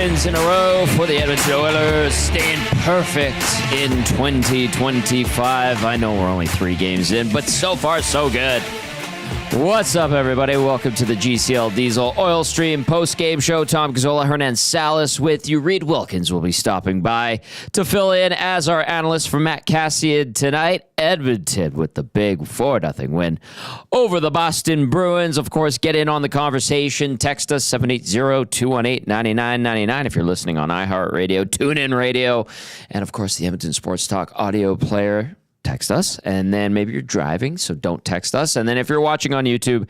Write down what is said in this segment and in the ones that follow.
wins in a row for the Edmonton Oilers, staying perfect in 2025. I know we're only 3 games in, but so far, so good. What's up, everybody? Welcome to the GCL Diesel Oil Stream post-game show. Tom Gazzola, Hernan, Salas with you. Reid Wilkins will be stopping by to fill in as our analyst for Matt Cassian tonight. Edmonton with the big 4-0 win over the Boston Bruins. Of course, get in on the conversation. Text us 780-218-9999 if you're listening on iHeartRadio, TuneIn Radio, and of course the Edmonton Sports Talk audio player. Text us, and then maybe you're driving, so don't text us. And then if you're watching on YouTube,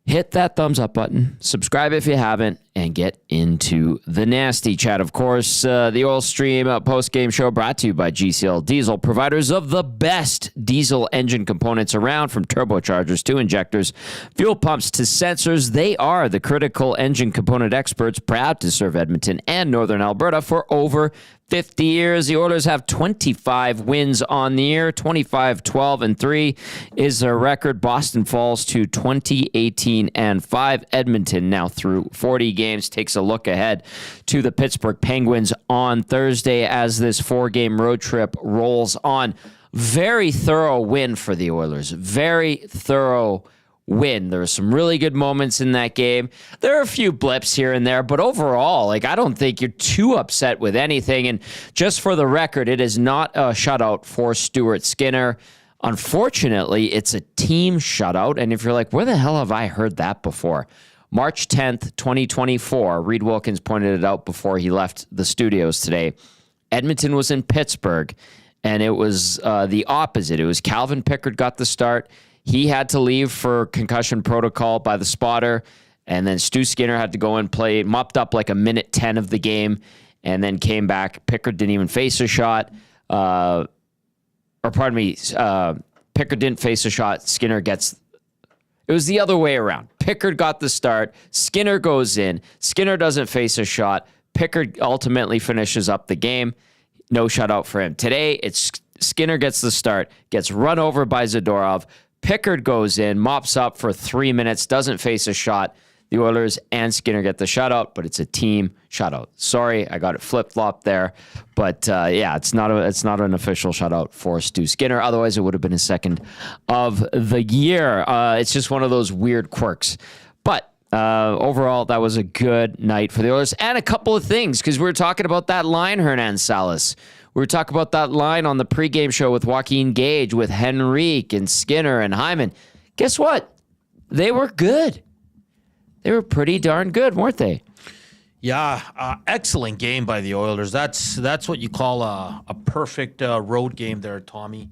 hit that thumbs up button, subscribe if you haven't, and get into the nasty chat. Of course, the Oil Stream post-game show brought to you by GCL Diesel, providers of the best diesel engine components around, from turbochargers to injectors, fuel pumps to sensors. They are the critical engine component experts, proud to serve Edmonton and Northern Alberta for over 50 years. The Oilers have 25 wins on the year. 25-12-3 is their record. Boston falls to 20-18-5. Edmonton now through 40 games takes a look ahead to the Pittsburgh Penguins on Thursday as this 4-game road trip rolls on. Very thorough win for the Oilers. Very thorough win. There were some really good moments in that game. There are a few blips here and there, but overall, I don't think you're too upset with anything. And just for the record, it is not a shutout for Stuart Skinner. Unfortunately, it's a team shutout. And if you're like, where the hell have I heard that before? March 10th, 2024, Reid Wilkins pointed it out before he left the studios today. Edmonton was in Pittsburgh, and it was the opposite. It was Calvin Pickard got the start. He had to leave for concussion protocol by the spotter, and then Stu Skinner had to go and play, mopped up like a minute 10 of the game, and then came back. Pickard didn't even face a shot. Pickard didn't face a shot. Skinner gets... It was the other way around. Pickard got the start. Skinner goes in. Skinner doesn't face a shot. Pickard ultimately finishes up the game. No shutout for him. Today, it's Skinner gets the start, gets run over by Zadorov. Pickard goes in, mops up for 3 minutes, doesn't face a shot. The Oilers and Skinner get the shutout, but it's a team shutout. Sorry, I got it flip-flopped there. But it's not an official shutout for Stu Skinner. Otherwise, it would have been his second of the year. It's just one of those weird quirks. But overall, that was a good night for the Oilers. And a couple of things, because we were talking about that line, Hernan, Salas. We were talking about that line on the pregame show with Joaquin Gage, with Henrique and Skinner and Hyman. Guess what? They were good. They were pretty darn good, weren't they? Yeah, excellent game by the Oilers. That's what you call a perfect road game there, Tommy.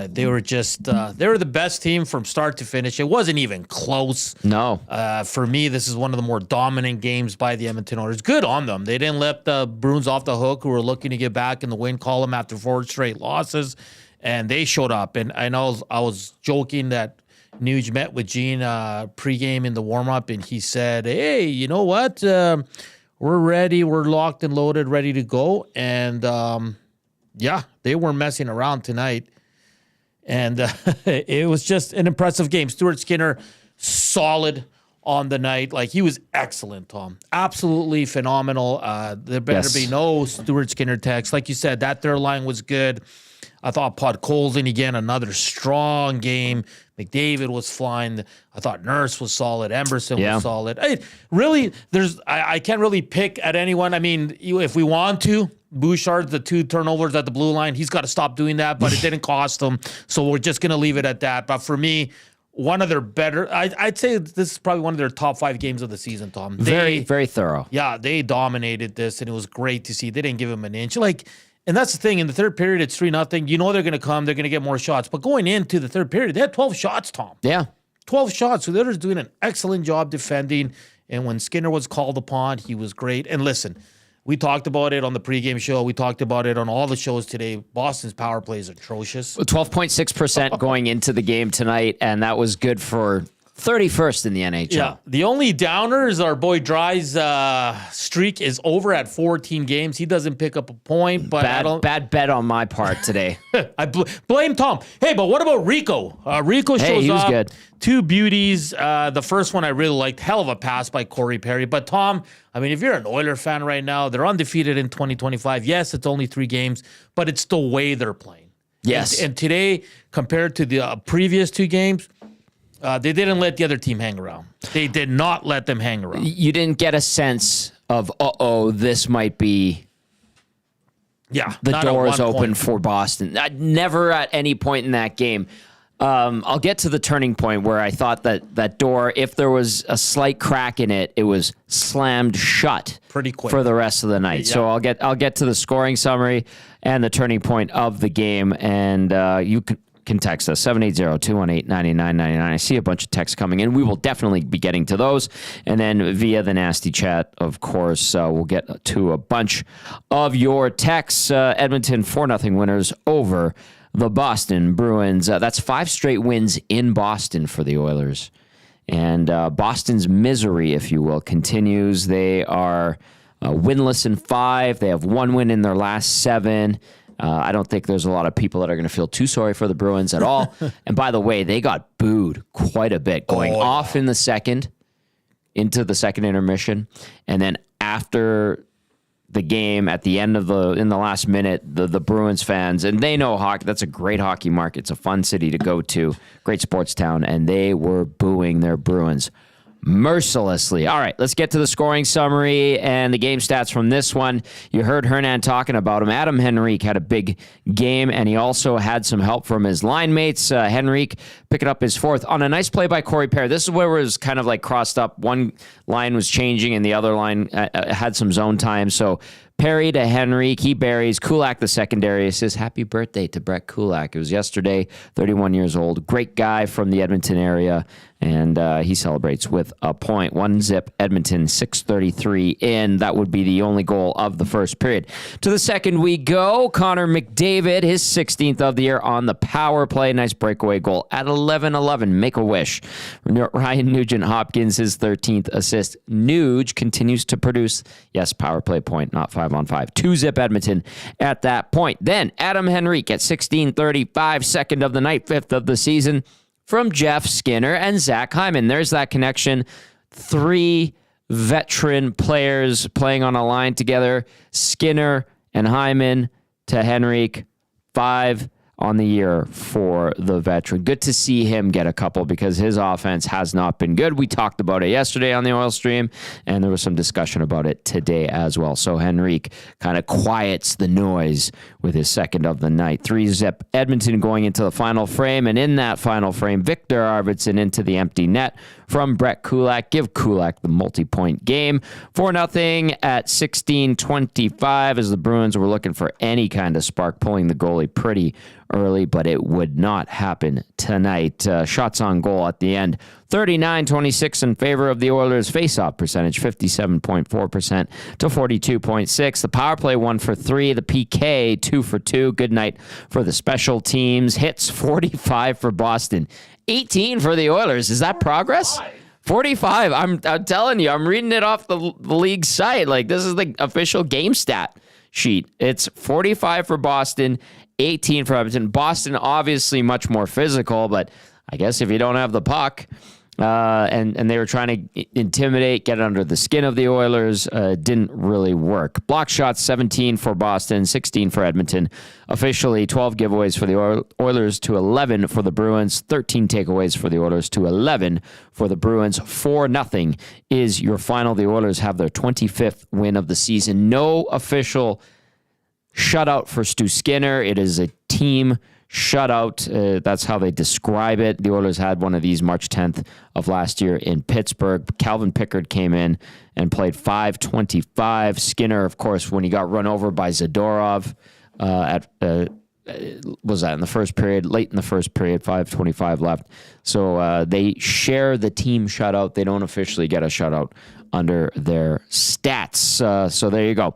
They were the best team from start to finish. It wasn't even close. No. For me, this is one of the more dominant games by the Edmonton Oilers. Good on them. They didn't let the Bruins off the hook, who were looking to get back in the win column after 4 straight losses, and they showed up. And I know I was joking that Nuge met with Gene pregame in the warm-up, and he said, hey, you know what? We're ready. We're locked and loaded, ready to go. And, they weren't messing around tonight. And it was just an impressive game. Stuart Skinner, solid on the night. He was excellent, Tom. Absolutely phenomenal. There better be no Stuart Skinner text. Like you said, that third line was good. I thought Podkolzin, again, another strong game. McDavid was flying. I thought Nurse was solid. Emerson was solid. I can't really pick at anyone. I mean, if we want to, Bouchard, the 2 turnovers at the blue line, he's got to stop doing that, but it didn't cost him. So we're just going to leave it at that. But for me, one of their better, I'd say this is probably one of their top 5 games of the season, Tom. Very, very thorough. Yeah, they dominated this, and it was great to see. They didn't give him an inch. And that's the thing. In the third period, it's 3-0. You know they're going to come. They're going to get more shots. But going into the third period, they had 12 shots, Tom. Yeah. 12 shots. So the Oilers doing an excellent job defending. And when Skinner was called upon, he was great. And listen, we talked about it on the pregame show. We talked about it on all the shows today. Boston's power play is atrocious. 12.6% going into the game tonight, and that was good for 31st in the NHL. Yeah. The only downer is our boy Dry's streak is over at 14 games. He doesn't pick up a point, but bad bet on my part today. I blame Tom. Hey, but what about Rico? Rico shows he was up. good. 2 beauties. The first one I really liked. Hell of a pass by Corey Perry. But Tom, I mean, if you're an Oiler fan right now, they're undefeated in 2025. Yes, it's only 3 games, but it's the way they're playing. Yes. And today, compared to the previous 2 games, they didn't let the other team hang around. They did not let them hang around. You didn't get a sense of, this might be the doors open for Boston. Never at any point in that game. I'll get to the turning point where I thought that door, if there was a slight crack in it, it was slammed shut pretty quick for the rest of the night. Yeah. So I'll get to the scoring summary and the turning point of the game, and you can text us 780-218-9999. I see a bunch of texts coming in. We will definitely be getting to those, and then via the nasty chat, of course, we'll get to a bunch of your texts. Edmonton 4-0 winners over the Boston Bruins. That's 5 straight wins in Boston for the Oilers. And Boston's misery, if you will, continues. They are winless in 5. They have 1 win in their last 7. I don't think there's a lot of people that are going to feel too sorry for the Bruins at all. And by the way, they got booed quite a bit going off in the second, into the second intermission. And then after the game, at the end of in the last minute, the Bruins fans, and they know hockey, that's a great hockey market. It's a fun city to go to, great sports town, and they were booing their Bruins mercilessly. All right, let's get to the scoring summary and the game stats from this one. You heard Hernan talking about him. Adam Henrique had a big game, and he also had some help from his line mates. Henrique picking up his 4th on a nice play by Corey Perry. This is where it was kind of like crossed up. One line was changing, and the other line had some zone time. So Perry to Henrique, he buries. Kulak, the secondary, says, happy birthday to Brett Kulak. It was yesterday, 31 years old. Great guy from the Edmonton area, and he celebrates with a point. 1-0 Edmonton, 6:33 in. That would be the only goal of the first period. To the second we go. Connor McDavid, his 16th of the year on the power play. Nice breakaway goal at 11-11. Make a wish. Ryan Nugent-Hopkins, his 13th assist. Nuge continues to produce, yes, power play point, not 5-on-5. 2-0 Edmonton at that point. Then Adam Henrique at 16:35, second of the night, 5th of the season, from Jeff Skinner and Zach Hyman. There's that connection. 3 veteran players playing on a line together. Skinner and Hyman to Henrique. 5 on the year for the veteran. Good to see him get a couple because his offense has not been good. We talked about it yesterday on the Oil Stream, and there was some discussion about it today as well. So Henrique kind of quiets the noise with his second of the night. 3-0 Edmonton going into the final frame, and in that final frame, Victor Arvidsson into the empty net from Brett Kulak. Give Kulak the multi-point game. 4-0 at 16:25 as the Bruins were looking for any kind of spark, pulling the goalie pretty early, but it would not happen tonight. Shots on goal at the end, 39-26 in favor of the Oilers. Face-off percentage, 57.4% to 42.6. The power play 1 for 3. The PK 2 for 2. Good night for the special teams. Hits 45 for Boston, 18 for the Oilers. Is that progress? 45. I'm telling you, I'm reading it off the league site. Like, this is the official game stat sheet. It's 45 for Boston, 18 for Edmonton. Boston obviously much more physical, but I guess if you don't have the puck, and they were trying to intimidate, get under the skin of the Oilers, didn't really work. Block shots, 17 for Boston, 16 for Edmonton. Officially, 12 giveaways for the Oilers to 11 for the Bruins, 13 takeaways for the Oilers to 11 for the Bruins. 4-0 is your final. The Oilers have their 25th win of the season. No official shutout for Stu Skinner. It is a team shutout. That's how they describe it. The Oilers had one of these March 10th of last year in Pittsburgh. Calvin Pickard came in and played 5:25. Skinner, of course, when he got run over by Zadorov was that in the first period, late in the first period, 5:25 left. So they share the team shutout. They don't officially get a shutout under their stats. So there you go.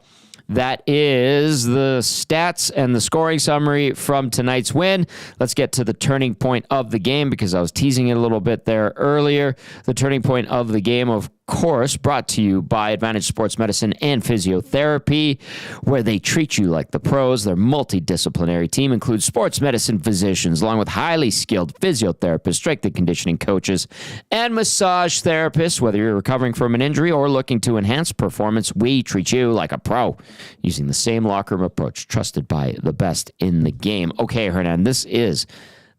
That is the stats and the scoring summary from tonight's win. Let's get to the turning point of the game because I was teasing it a little bit there earlier. The turning point of the game, of course, brought to you by Advantage Sports Medicine and Physiotherapy, where they treat you like the pros. Their multidisciplinary team includes sports medicine physicians, along with highly skilled physiotherapists, strength and conditioning coaches, and massage therapists. Whether you're recovering from an injury or looking to enhance performance, we treat you like a pro, using the same locker room approach trusted by the best in the game. Okay, Hernan, this is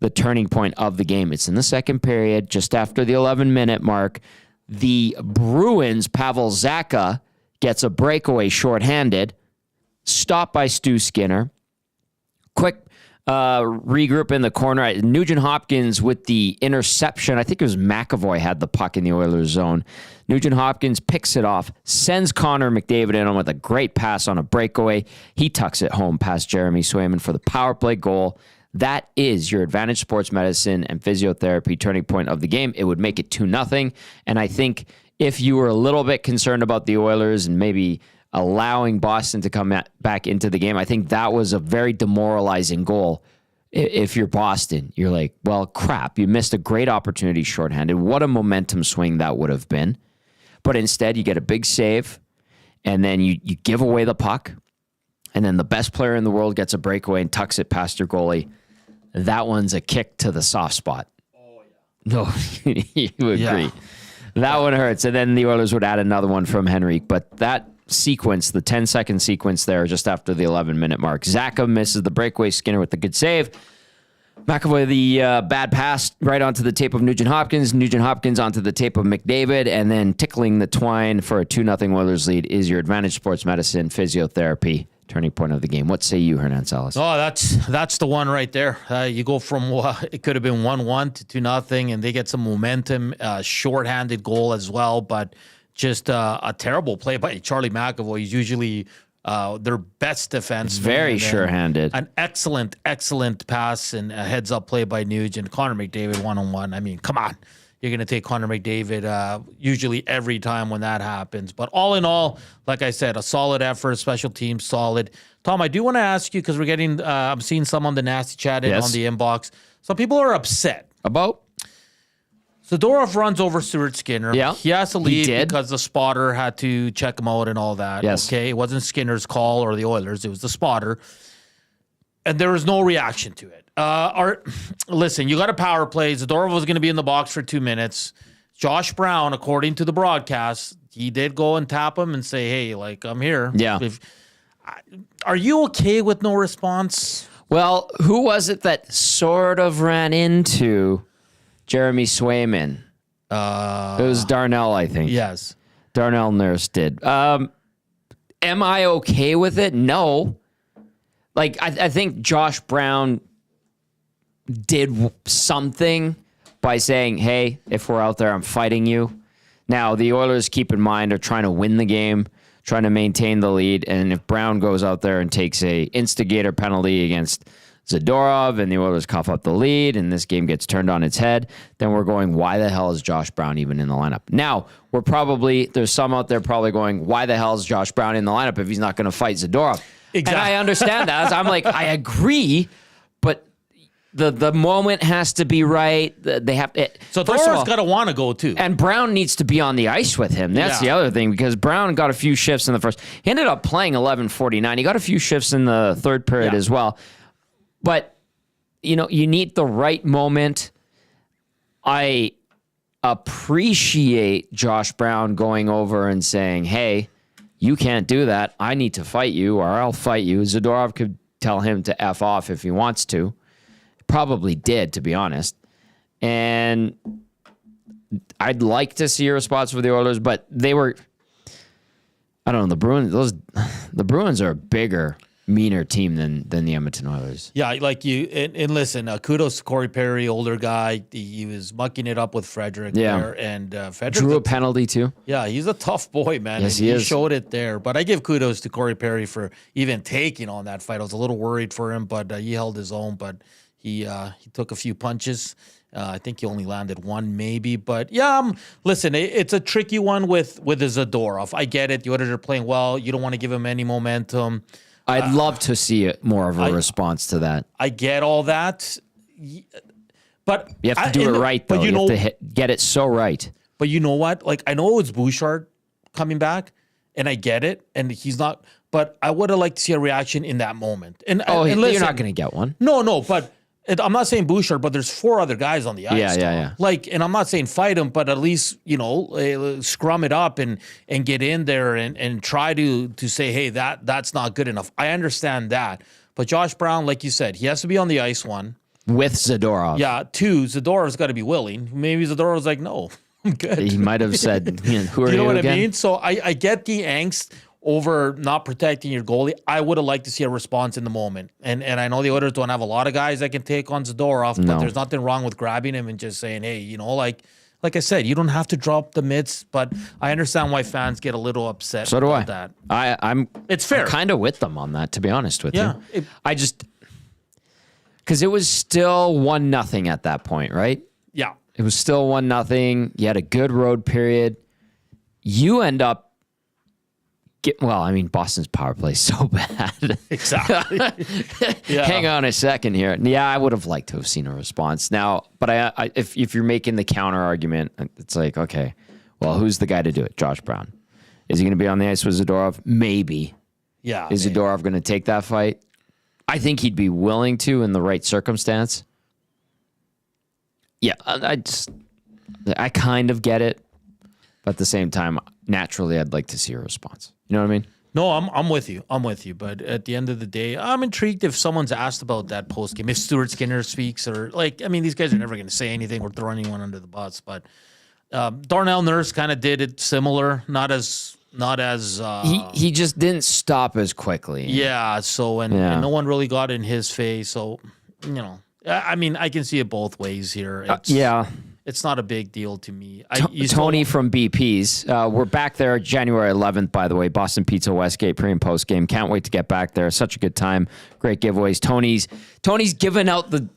the turning point of the game. It's in the second period, just after the 11-minute mark. The Bruins, Pavel Zacha gets a breakaway shorthanded, stopped by Stu Skinner. Quick regroup in the corner. Nugent Hopkins with the interception. I think it was McAvoy had the puck in the Oilers zone. Nugent Hopkins picks it off, sends Connor McDavid in with a great pass on a breakaway. He tucks it home past Jeremy Swayman for the power play goal. That is your Advantage Sports Medicine and Physiotherapy turning point of the game. It would make it 2-0. And I think if you were a little bit concerned about the Oilers and maybe allowing Boston to come back into the game, I think that was a very demoralizing goal. If you're Boston, you're like, well, crap, you missed a great opportunity shorthanded. What a momentum swing that would have been. But instead, you get a big save, and then you give away the puck, and then the best player in the world gets a breakaway and tucks it past your goalie. That one's a kick to the soft spot. Oh, yeah. No, you agree. Yeah. That one hurts. And then the Oilers would add another one from Henrique. But that sequence, the 10-second sequence there just after the 11-minute mark, Zacha misses the breakaway, Skinner with the good save. McAvoy, the bad pass right onto the tape of Nugent Hopkins. Nugent Hopkins onto the tape of McDavid. And then tickling the twine for a 2-0 Oilers lead is your Advantage Sports Medicine Physiotherapy turning point of the game. What say you, Hernan Salas? Oh, that's the one right there. You go from it could have been 1-1 to 2-0, and they get some momentum. Shorthanded goal as well, but just a terrible play by Charlie McAvoy. He's usually their best defense. Very sure-handed. An excellent pass and a heads-up play by Nugent. Connor McDavid one-on-one. I mean, come on. You're going to take Connor McDavid usually every time when that happens. But all in all, like I said, a solid effort, special team solid. Tom, I do want to ask you, because we're getting, I'm seeing some on the nasty chat and on the inbox. Some people are upset. About? Zadorov runs over Stuart Skinner. Yeah, he has to leave because the spotter had to check him out and all that. Yes. Okay, it wasn't Skinner's call or the Oilers. It was the spotter. And there was no reaction to it. Listen, you got a power play. Zadorov was going to be in the box for 2 minutes. Josh Brown, according to the broadcast, he did go and tap him and say, hey, like, I'm here. Yeah. Are you okay with no response? Well, who was it that sort of ran into Jeremy Swayman? It was Darnell, I think. Yes. Darnell Nurse did. Am I okay with it? No. Like, I think Josh Brown did something by saying, hey, if we're out there, I'm fighting you. Now, the Oilers, keep in mind, are trying to win the game, trying to maintain the lead, and if Brown goes out there and takes a instigator penalty against Zadorov and the Oilers cough up the lead and this game gets turned on its head, then we're going, why the hell is Josh Brown even in the lineup? Now, there's some out there probably going, why the hell is Josh Brown in the lineup if he's not going to fight Zadorov? Exactly. And I understand that. I'm like, I agree, but the moment has to be right. They have to. So Zadorov's got to want to go too. And Brown needs to be on the ice with him. That's the other thing, because Brown got a few shifts in the first. He ended up playing 11:49. He got a few shifts in the third period as well. But, you need the right moment. I appreciate Josh Brown going over and saying, hey, you can't do that. I need to fight you or I'll fight you. Zadorov could tell him to F off if he wants to. Probably did, to be honest. And I'd like to see a response for the Oilers, but they were, I don't know, the Bruins are a bigger, meaner team than the Edmonton Oilers. Yeah, like and listen, kudos to Corey Perry, older guy. He was mucking it up with Frederick there. And Frederick drew a penalty too. Yeah, he's a tough boy, man. Yes, he showed it there. But I give kudos to Corey Perry for even taking on that fight. I was a little worried for him, but he held his own. But he took a few punches I think he only landed one maybe. But yeah, listen, it's a tricky one with Zadorov. I get it. The Oilers are playing well. You don't want to give him any momentum. I'd love to see more of a response to that. I get all that. But you have to do it right, though. But you have to get it so right. But you know what? Like, I know it's Bouchard coming back, and I get it, and he's not. But I would have liked to see a reaction in that moment. And listen, you're not going to get one. No, but I'm not saying Bouchard, but there's 4 other guys on the ice. Yeah. Like, and I'm not saying fight him, but at least, scrum it up and get in there and try to say, hey, that's not good enough. I understand that. But Josh Brown, like you said, he has to be on the ice, 1. With Zadorov. Yeah, 2, Zadorov's got to be willing. Maybe Zadorov's like, no, I'm good. He might have said, who are you know what again? I mean? So I get the angst over not protecting your goalie. I would have liked to see a response in the moment. And I know the Oilers don't have a lot of guys that can take on Zadorov, but there's nothing wrong with grabbing him and just saying, hey, like I said, you don't have to drop the mitts, but I understand why fans get a little upset about that. It's fair. I'm kind of with them on that, to be honest with you. Yeah. Because it was still 1-0 at that point, right? Yeah. It was still 1-0. You had a good road period. You end up Boston's power play is so bad. Exactly. Yeah. Hang on a second here. Yeah, I would have liked to have seen a response. Now, but if you're making the counter argument, it's like, okay, well, who's the guy to do it? Josh Brown. Is he going to be on the ice with Zadorov? Maybe. Yeah. Is Zadorov going to take that fight? I think he'd be willing to in the right circumstance. Yeah, I kind of get it. But at the same time, naturally, I'd like to see a response. You know what I mean? No, I'm with you. But at the end of the day, I'm intrigued if someone's asked about that post game. If Stuart Skinner speaks these guys are never going to say anything or throw anyone under the bus. But Darnell Nurse kind of did it similar, not as. He just didn't stop as quickly. Yeah. So and no one really got in his face. So I can see it both ways here. It's not a big deal to me. Tony from BP's. We're back there January 11th, by the way. Boston Pizza Westgate pre and post game. Can't wait to get back there. Such a good time. Great giveaways. Tony's giving out the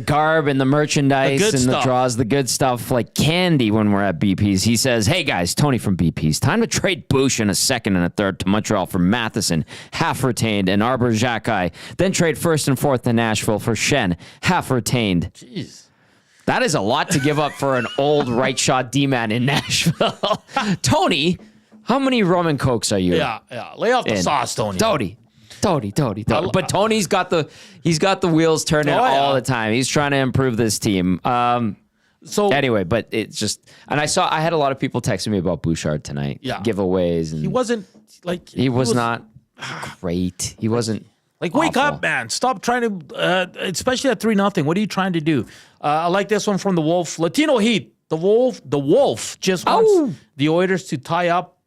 garb and the merchandise and the draws, the good stuff like candy when we're at BP's. He says, hey guys, Tony from BP's. Time to trade Bush in a second and a third to Montreal for Matheson, half retained, and Arbor Xhekaj. Then trade 1st and 4th to Nashville for Shen, half retained. Jeez. That is a lot to give up for an old right shot D-man in Nashville. Tony, how many rum and cokes are you? Yeah. Lay off the sauce, Tony. Tony. But Tony's got the wheels turning all the time. He's trying to improve this team. So anyway, but it's just, and I had a lot of people texting me about Bouchard tonight. Yeah. Giveaways. And he wasn't like he was not great. He wasn't. Like, wake up, man. Stop trying to, especially at 3-0. What are you trying to do? I like this one from the Wolf. Latino Heat. The Wolf just wants the Oilers to tie up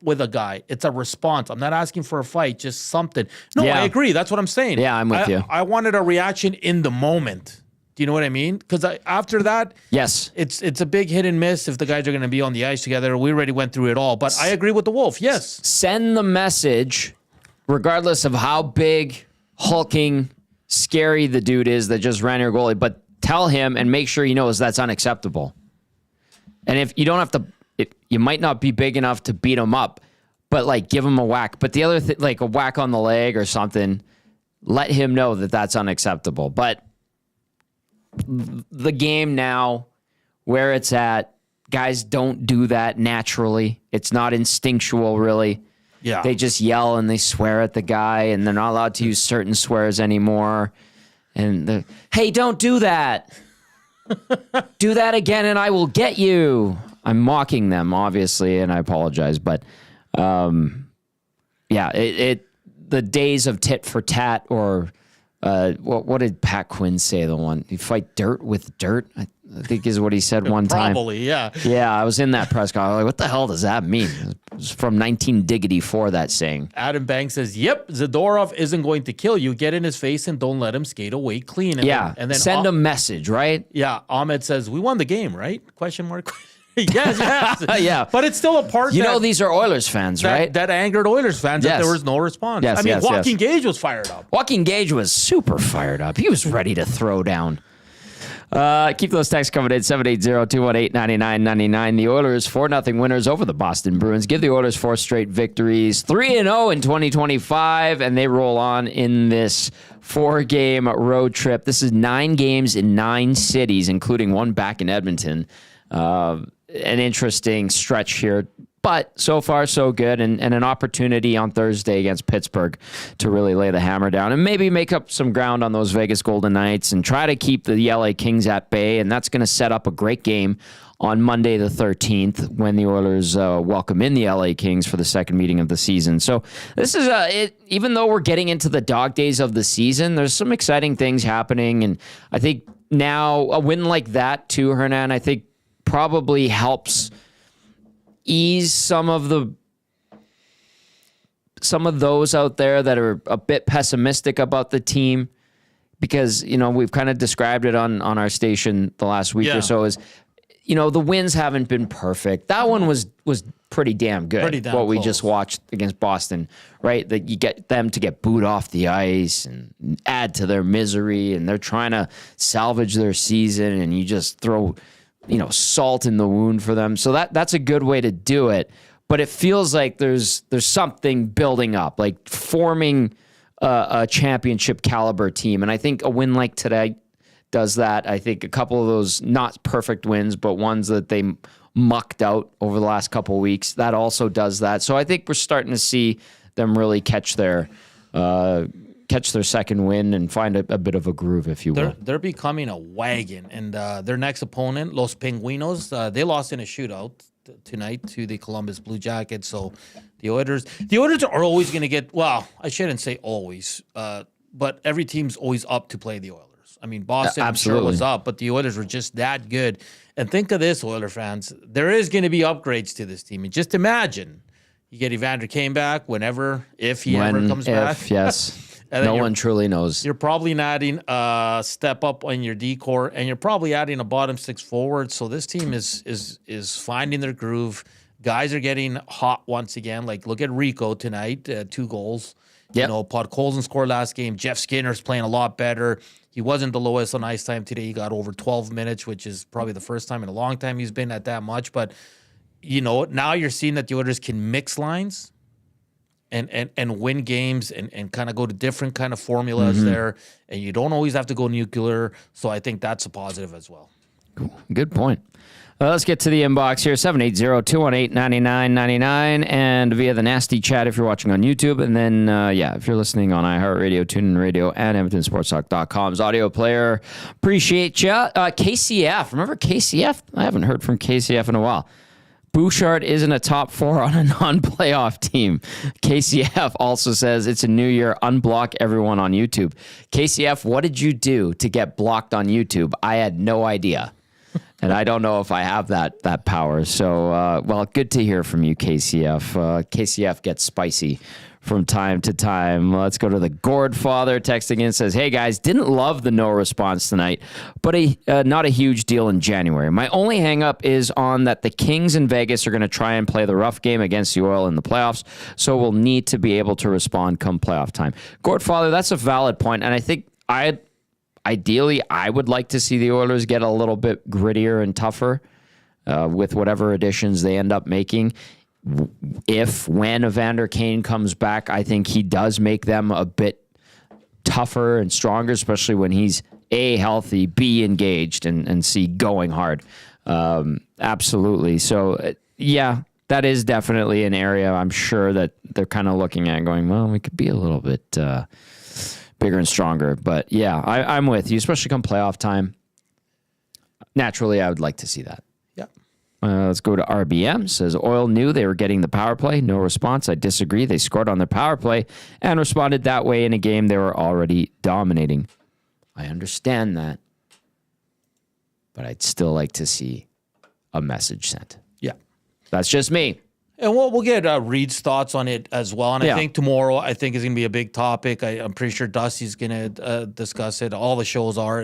with a guy. It's a response. I'm not asking for a fight, just something. No, I agree. That's what I'm saying. Yeah, I'm with you. I wanted a reaction in the moment. Do you know what I mean? Because after that, yes, it's a big hit and miss if the guys are going to be on the ice together. We already went through it all. But I agree with the Wolf. Yes. Send the message. Regardless of how big, hulking, scary the dude is that just ran your goalie, but tell him and make sure he knows that's unacceptable. And if you don't have to, you might not be big enough to beat him up, but like give him a whack. But the other thing, like a whack on the leg or something, let him know that that's unacceptable. But the game now, where it's at, guys don't do that naturally. It's not instinctual, really. Yeah. They just yell and they swear at the guy, and they're not allowed to use certain swears anymore. And hey, don't do that. Do that again and I will get you. I'm mocking them, obviously, and I apologize. But the days of tit for tat or what did Pat Quinn say? The one you fight dirt with dirt, I think is what he said one time. Probably, yeah. Yeah, I was in that press conference. I was like, what the hell does that mean? It was from 1994, that saying. Adam Banks says, yep, Zadorov isn't going to kill you. Get in his face and don't let him skate away clean. And then send a message, right? Yeah, Ahmed says, we won the game, right? Question mark. yes. Yeah. But it's still a part these are Oilers fans, right? That angered Oilers fans that there was no response. Yes, Joaquin Gage was fired up. Joaquin Gage was super fired up. He was ready to throw down. Keep those texts coming in, 780-218-9999. The Oilers 4-0 winners over the Boston Bruins. Give the Oilers 4 straight victories, 3-0 in 2025, and they roll on in this 4-game road trip. This is 9 games in 9 cities, including one back in Edmonton. An interesting stretch here. But so far, so good, and an opportunity on Thursday against Pittsburgh to really lay the hammer down and maybe make up some ground on those Vegas Golden Knights and try to keep the LA Kings at bay. And that's going to set up a great game on Monday the 13th when the Oilers welcome in the LA Kings for the second meeting of the season. So this is even though we're getting into the dog days of the season, there's some exciting things happening. And I think now a win like that too, Hernan, I think probably helps ease some of those out there that are a bit pessimistic about the team, because we've kind of described it on our station the last week or so as the wins haven't been perfect. That one was pretty damn good. Pretty damn what we close. just watched against Boston, right? That you get them to get booed off the ice and add to their misery, and they're trying to salvage their season, and you just throw salt in the wound for them. So that's a good way to do it. But it feels like there's something building up, like forming a championship caliber team. And I think a win like today does that. I think a couple of those not perfect wins, but ones that they mucked out over the last couple of weeks, that also does that. So I think we're starting to see them really catch their second win and find a bit of a groove, if you will. They're becoming a wagon, and their next opponent, Los Pingüinos, they lost in a shootout tonight to the Columbus Blue Jackets. So the Oilers are always going to get, well, I shouldn't say always, but every team's always up to play the Oilers. I mean, Boston sure was up, but the Oilers were just that good. And think of this, Oiler fans, there is going to be upgrades to this team. And just imagine you get Evander Kane back if he ever comes back. Yes. No one truly knows. You're probably adding a step up on your D-core, and you're probably adding a bottom 6 forward. So this team is finding their groove. Guys are getting hot once again. Like, look at Rico tonight, 2 goals. Yep. Podkolzin scored last game. Jeff Skinner's playing a lot better. He wasn't the lowest on ice time today. He got over 12 minutes, which is probably the first time in a long time he's been at that much. But, now you're seeing that the Oilers can mix lines and win games and kind of go to different kind of formulas there. And you don't always have to go nuclear. So I think that's a positive as well. Cool. Good point. Let's get to the inbox here, 780-218-9999, and via the nasty chat if you're watching on YouTube. And then, if you're listening on iHeartRadio, TuneIn Radio, and EdmontonSportsTalk.com's audio player. Appreciate you. KCF. Remember KCF? I haven't heard from KCF in a while. Bouchard isn't a top 4 on a non-playoff team. KCF also says it's a new year. Unblock everyone on YouTube. KCF, what did you do to get blocked on YouTube? I had no idea. And I don't know if I have that power. So, good to hear from you, KCF. KCF gets spicy from time to time. Let's go to the Gourdfather texting in. Says, hey guys, didn't love the no response tonight, but not a huge deal in January. My only hang up is on that the Kings in Vegas are going to try and play the rough game against the Oil in the playoffs, so we'll need to be able to respond come playoff time. Gourdfather, that's a valid point, and I think ideally I would like to see the Oilers get a little bit grittier and tougher with whatever additions they end up making. When Evander Kane comes back, I think he does make them a bit tougher and stronger, especially when he's A, healthy, B, engaged, and C, going hard. Absolutely. So, that is definitely an area I'm sure that they're kind of looking at going, well, we could be a little bit bigger and stronger. But, I'm with you, especially come playoff time. Naturally, I would like to see that. Let's go to RBM. Says, Oil knew they were getting the power play. No response. I disagree. They scored on their power play and responded that way in a game they were already dominating. I understand that, but I'd still like to see a message sent. Yeah. That's just me. And we'll get Reid's thoughts on it as well. And I think tomorrow, is going to be a big topic. I'm pretty sure Dusty's going to discuss it. All the shows are.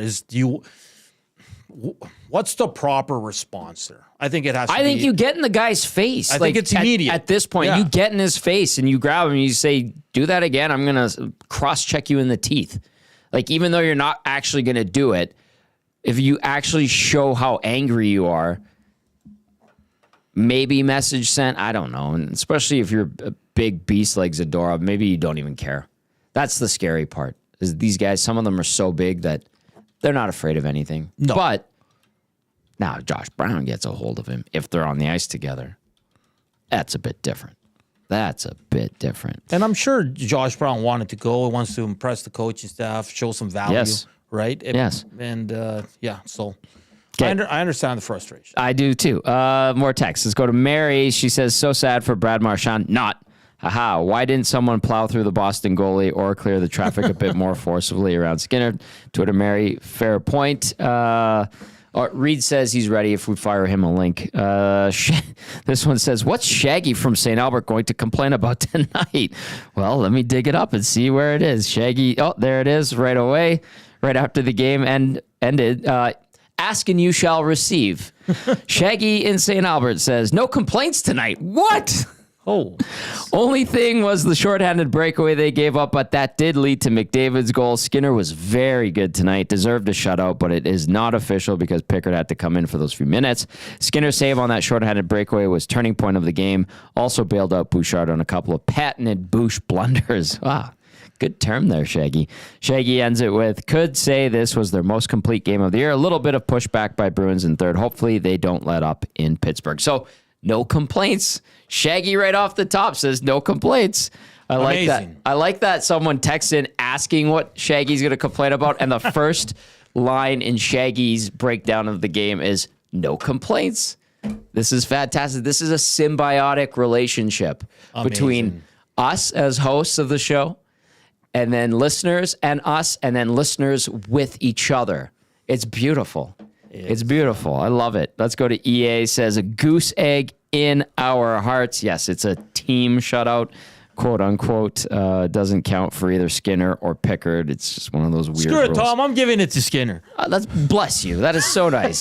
What's the proper response there? I think it has to be. I think you get in the guy's face. I think it's immediate. At this point, you get in his face and you grab him and you say, do that again, I'm going to cross-check you in the teeth. Like, even though you're not actually going to do it, if you actually show how angry you are, maybe message sent. I don't know. And especially if you're a big beast like Zadorov, maybe you don't even care. That's the scary part. Is these guys, some of them are so big that they're not afraid of anything. No. But now Josh Brown gets a hold of him if they're on the ice together. That's a bit different. And I'm sure Josh Brown wanted to go. He wants to impress the coaching staff, show some value, Yes. right? Yes. And, so Okay. I understand the frustration. I do too. More texts. Let's go to Mary. She says, so sad for Brad Marchand. Not. Haha. Why didn't someone plow through the Boston goalie or clear the traffic a bit more forcibly around Skinner? Twitter Mary, fair point. Reid says he's ready if we fire him a link. This one says, what's Shaggy from St. Albert going to complain about tonight? Well, let me dig it up and see where it is. Shaggy, oh, there it is right away, right after the game ended. Ask and you shall receive. Shaggy in St. Albert says, no complaints tonight. What? Oh. Only thing was the shorthanded breakaway they gave up, but that did lead to McDavid's goal. Skinner was very good tonight, deserved a shutout, but it is not official because Pickard had to come in for those few minutes. Skinner's save on that shorthanded breakaway was turning point of the game. Also bailed out Bouchard on a couple of patented Bouch blunders. Wow. Good term there, Shaggy. Shaggy ends it with, could say this was their most complete game of the year. A little bit of pushback by Bruins in third. Hopefully they don't let up in Pittsburgh. So no complaints. Shaggy right off the top says no complaints. I like that. I like that someone texts in asking what Shaggy's going to complain about, and the first line in Shaggy's breakdown of the game is no complaints. This is fantastic. This is a symbiotic relationship between us as hosts of the show and then listeners and us and then listeners with each other. It's beautiful. It's beautiful. I love it. Let's go to EA. Says a goose egg in our hearts. Yes, it's a team shutout, quote unquote. Doesn't count for either Skinner or Pickard. It's just one of those weird Screw it, rules. Tom. I'm giving it to Skinner. That's bless you. That is so nice.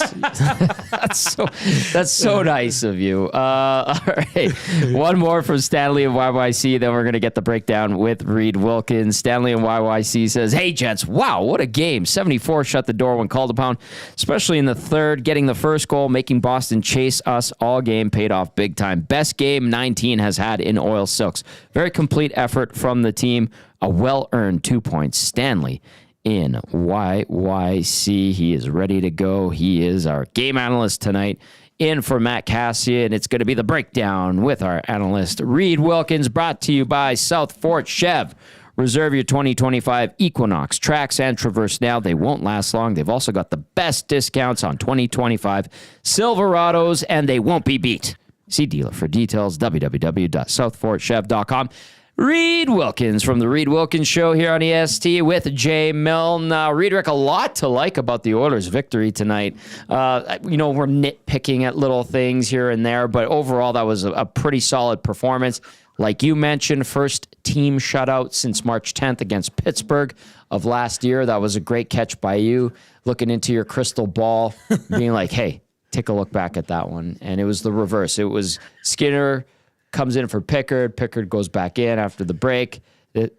that's so nice of you. All right, one more from Stanley of YYC. Then we're gonna get the breakdown with Reid Wilkins. Stanley of YYC says, "Hey Jets, wow, what a game! 74 shut the door when called upon, especially in the third. Getting the first goal, making Boston chase us all game, paid off big time. Best game 19 has had in Oil Silks. Very complete effort from the team. A well-earned 2 points. Stanley." In YYC. He is ready to go. He is our game analyst tonight. In for Matt Cassian, it's going to be the breakdown with our analyst, Reid Wilkins, brought to you by South Fort Chev. Reserve your 2025 Equinox tracks and Traverse now. They won't last long. They've also got the best discounts on 2025 Silverados, and they won't be beat. See dealer for details, www.southfortchev.com. Reid Wilkins from the Reid Wilkins Show here on EST with Jay Milne. Reid, a lot to like about the Oilers' victory tonight. We're nitpicking at little things here and there, but overall that was a pretty solid performance. Like you mentioned, first team shutout since March 10th against Pittsburgh of last year. That was a great catch by you, looking into your crystal ball, being like, hey, take a look back at that one. And it was the reverse. It was Skinner comes in for Pickard. Pickard goes back in after the break.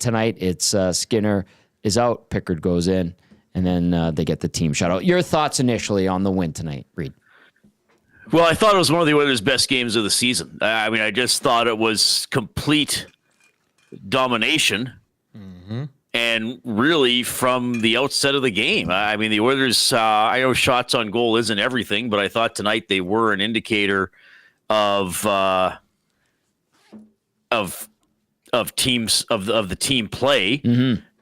Tonight, it's Skinner is out. Pickard goes in, and then they get the team shutout. Your thoughts initially on the win tonight, Reid? Well, I thought it was one of the Oilers' best games of the season. I just thought it was complete domination, and really from the outset of the game. The Oilers, I know shots on goal isn't everything, but I thought tonight they were an indicator of teams of the team play,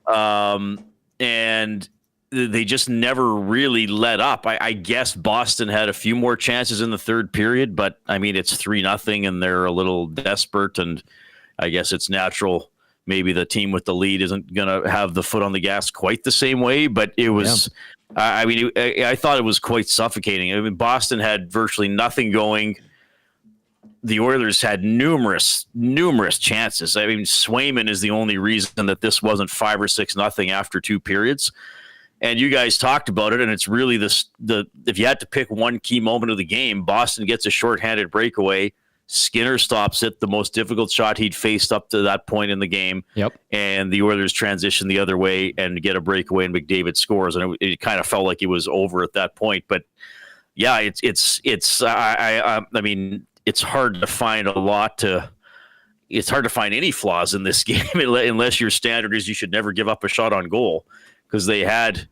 and they just never really let up. I guess Boston had a few more chances in the third period, but it's 3-0 and they're a little desperate, and I guess it's natural. Maybe the team with the lead isn't going to have the foot on the gas quite the same way, but it was. Yeah. I thought it was quite suffocating. Boston had virtually nothing going. The Oilers had numerous chances. Swayman is the only reason that this wasn't 5 or 6-0 after 2 periods. And you guys talked about it, and it's really if you had to pick one key moment of the game, Boston gets a shorthanded breakaway, Skinner stops it, the most difficult shot he'd faced up to that point in the game. Yep. And the Oilers transition the other way and get a breakaway, and McDavid scores. And it kind of felt like it was over at that point. But yeah, I mean, it's hard to find it's hard to find any flaws in this game unless your standard is you should never give up a shot on goal, because they had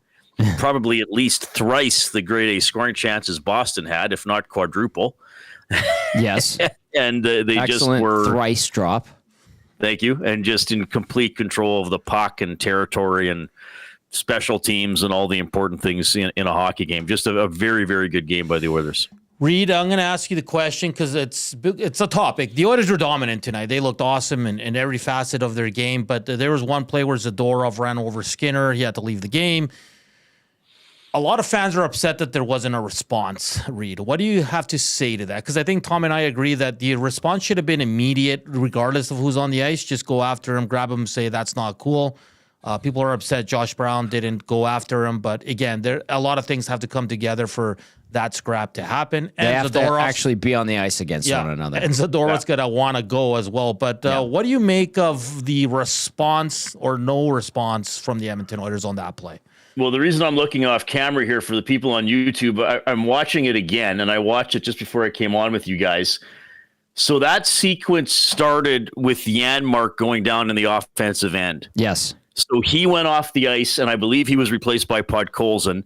probably at least thrice the grade A scoring chances Boston had, if not quadruple. Yes. And they Excellent just were thrice drop. Thank you. And just in complete control of the puck and territory and special teams and all the important things in a hockey game. Just a very, very good game by the Oilers. Reid, I'm going to ask you the question because it's a topic. The Oilers were dominant tonight. They looked awesome in every facet of their game, but there was one play where Zadorov ran over Skinner. He had to leave the game. A lot of fans are upset that there wasn't a response, Reid. What do you have to say to that? Because I think Tom and I agree that the response should have been immediate, regardless of who's on the ice. Just go after him, grab him, say that's not cool. People are upset Josh Brown didn't go after him. But again, a lot of things have to come together for that scrap to happen. And they have to actually be on the ice against one another. And Zadorov's going to want to go as well. But what do you make of the response or no response from the Edmonton Oilers on that play? Well, the reason I'm looking off camera here for the people on YouTube, I'm watching it again, and I watched it just before I came on with you guys. So that sequence started with Janmark going down in the offensive end. Yes. So he went off the ice, and I believe he was replaced by Podkolzin.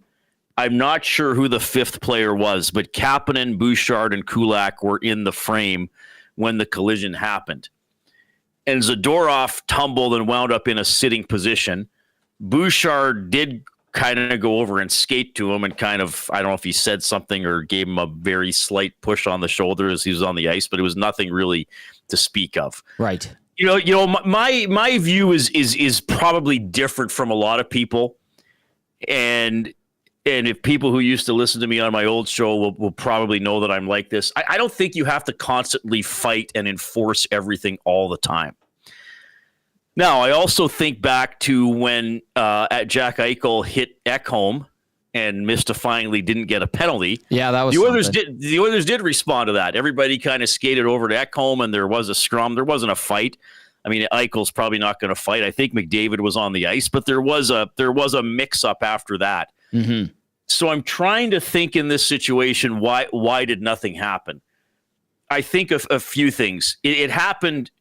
I'm not sure who the fifth player was, but Kapanen, Bouchard, and Kulak were in the frame when the collision happened. And Zadorov tumbled and wound up in a sitting position. Bouchard did kind of go over and skate to him and kind of, I don't know if he said something or gave him a very slight push on the shoulder as he was on the ice, but it was nothing really to speak of. Right. You know, my view is probably different from a lot of people. And if people who used to listen to me on my old show will probably know that I'm like this. I don't think you have to constantly fight and enforce everything all the time. Now, I also think back to when Jack Eichel hit Ekholm and mystifyingly didn't get a penalty. Yeah, that was the Oilers did respond to that. Everybody kind of skated over to Ekholm, and there was a scrum. There wasn't a fight. I mean, Eichel's probably not going to fight. I think McDavid was on the ice, but there was a mix-up after that. Mm-hmm. So I'm trying to think in this situation, why did nothing happen? I think of a few things. It happened.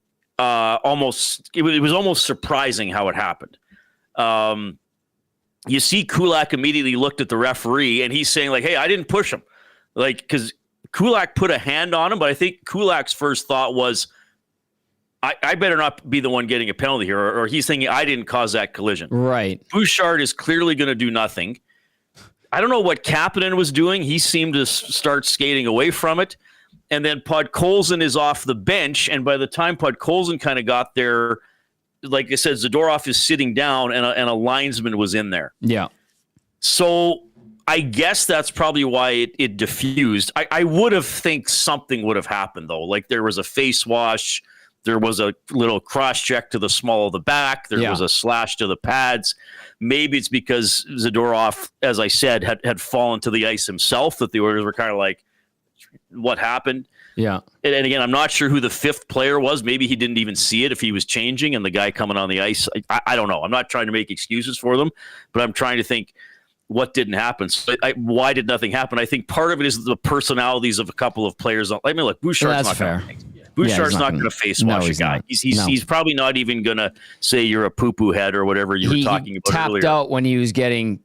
It was almost surprising how it happened. You see Kulak immediately looked at the referee and he's saying like, hey, I didn't push him. Like, because Kulak put a hand on him, but I think Kulak's first thought was, I better not be the one getting a penalty here, or he's thinking I didn't cause that collision. Right. Bouchard is clearly going to do nothing. I don't know what Kapanen was doing. He seemed to start skating away from it. And then Podkolzin is off the bench, and by the time Podkolzin kind of got there, like I said, Zadorov is sitting down, and a linesman was in there. Yeah. So I guess that's probably why it diffused. I would have think something would have happened, though. Like there was a face wash, there was a little cross-check to the small of the back, there was a slash to the pads. Maybe it's because Zadorov, as I said, had fallen to the ice himself that the Oilers were kind of like, what happened? Yeah. And again, I'm not sure who the fifth player was. Maybe he didn't even see it if he was changing and the guy coming on the ice. I don't know. I'm not trying to make excuses for them, but I'm trying to think what didn't happen. So why did nothing happen? I think part of it is the personalities of a couple of players. I mean, look, Bouchard's not fair. Bouchard's not going to face wash a guy. He's probably not even going to say you're a poo-poo head or whatever you were talking about earlier. He tapped out when he was getting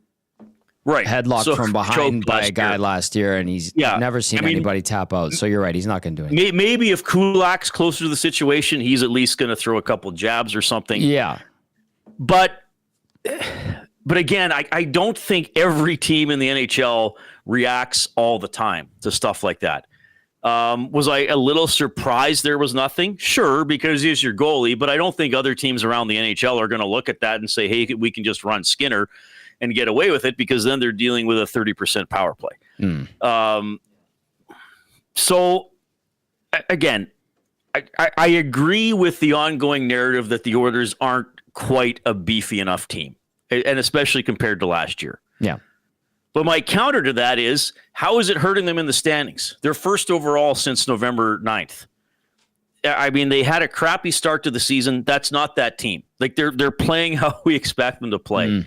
headlocked from behind by a guy last year, and he's never seen anybody tap out. So you're right. He's not going to do anything. Maybe if Kulak's closer to the situation, he's at least going to throw a couple jabs or something. Yeah. But again, I don't think every team in the NHL reacts all the time to stuff like that. Was I a little surprised there was nothing? Sure, because he's your goalie, but I don't think other teams around the NHL are going to look at that and say, hey, we can just run Skinner and get away with it, because then they're dealing with a 30% power play. So again, I agree with the ongoing narrative that the Oilers aren't quite a beefy enough team, and especially compared to last year. Yeah. But my counter to that is, how is it hurting them in the standings? They're first overall since November 9th. I mean, they had a crappy start to the season. That's not that team. Like they're playing how we expect them to play.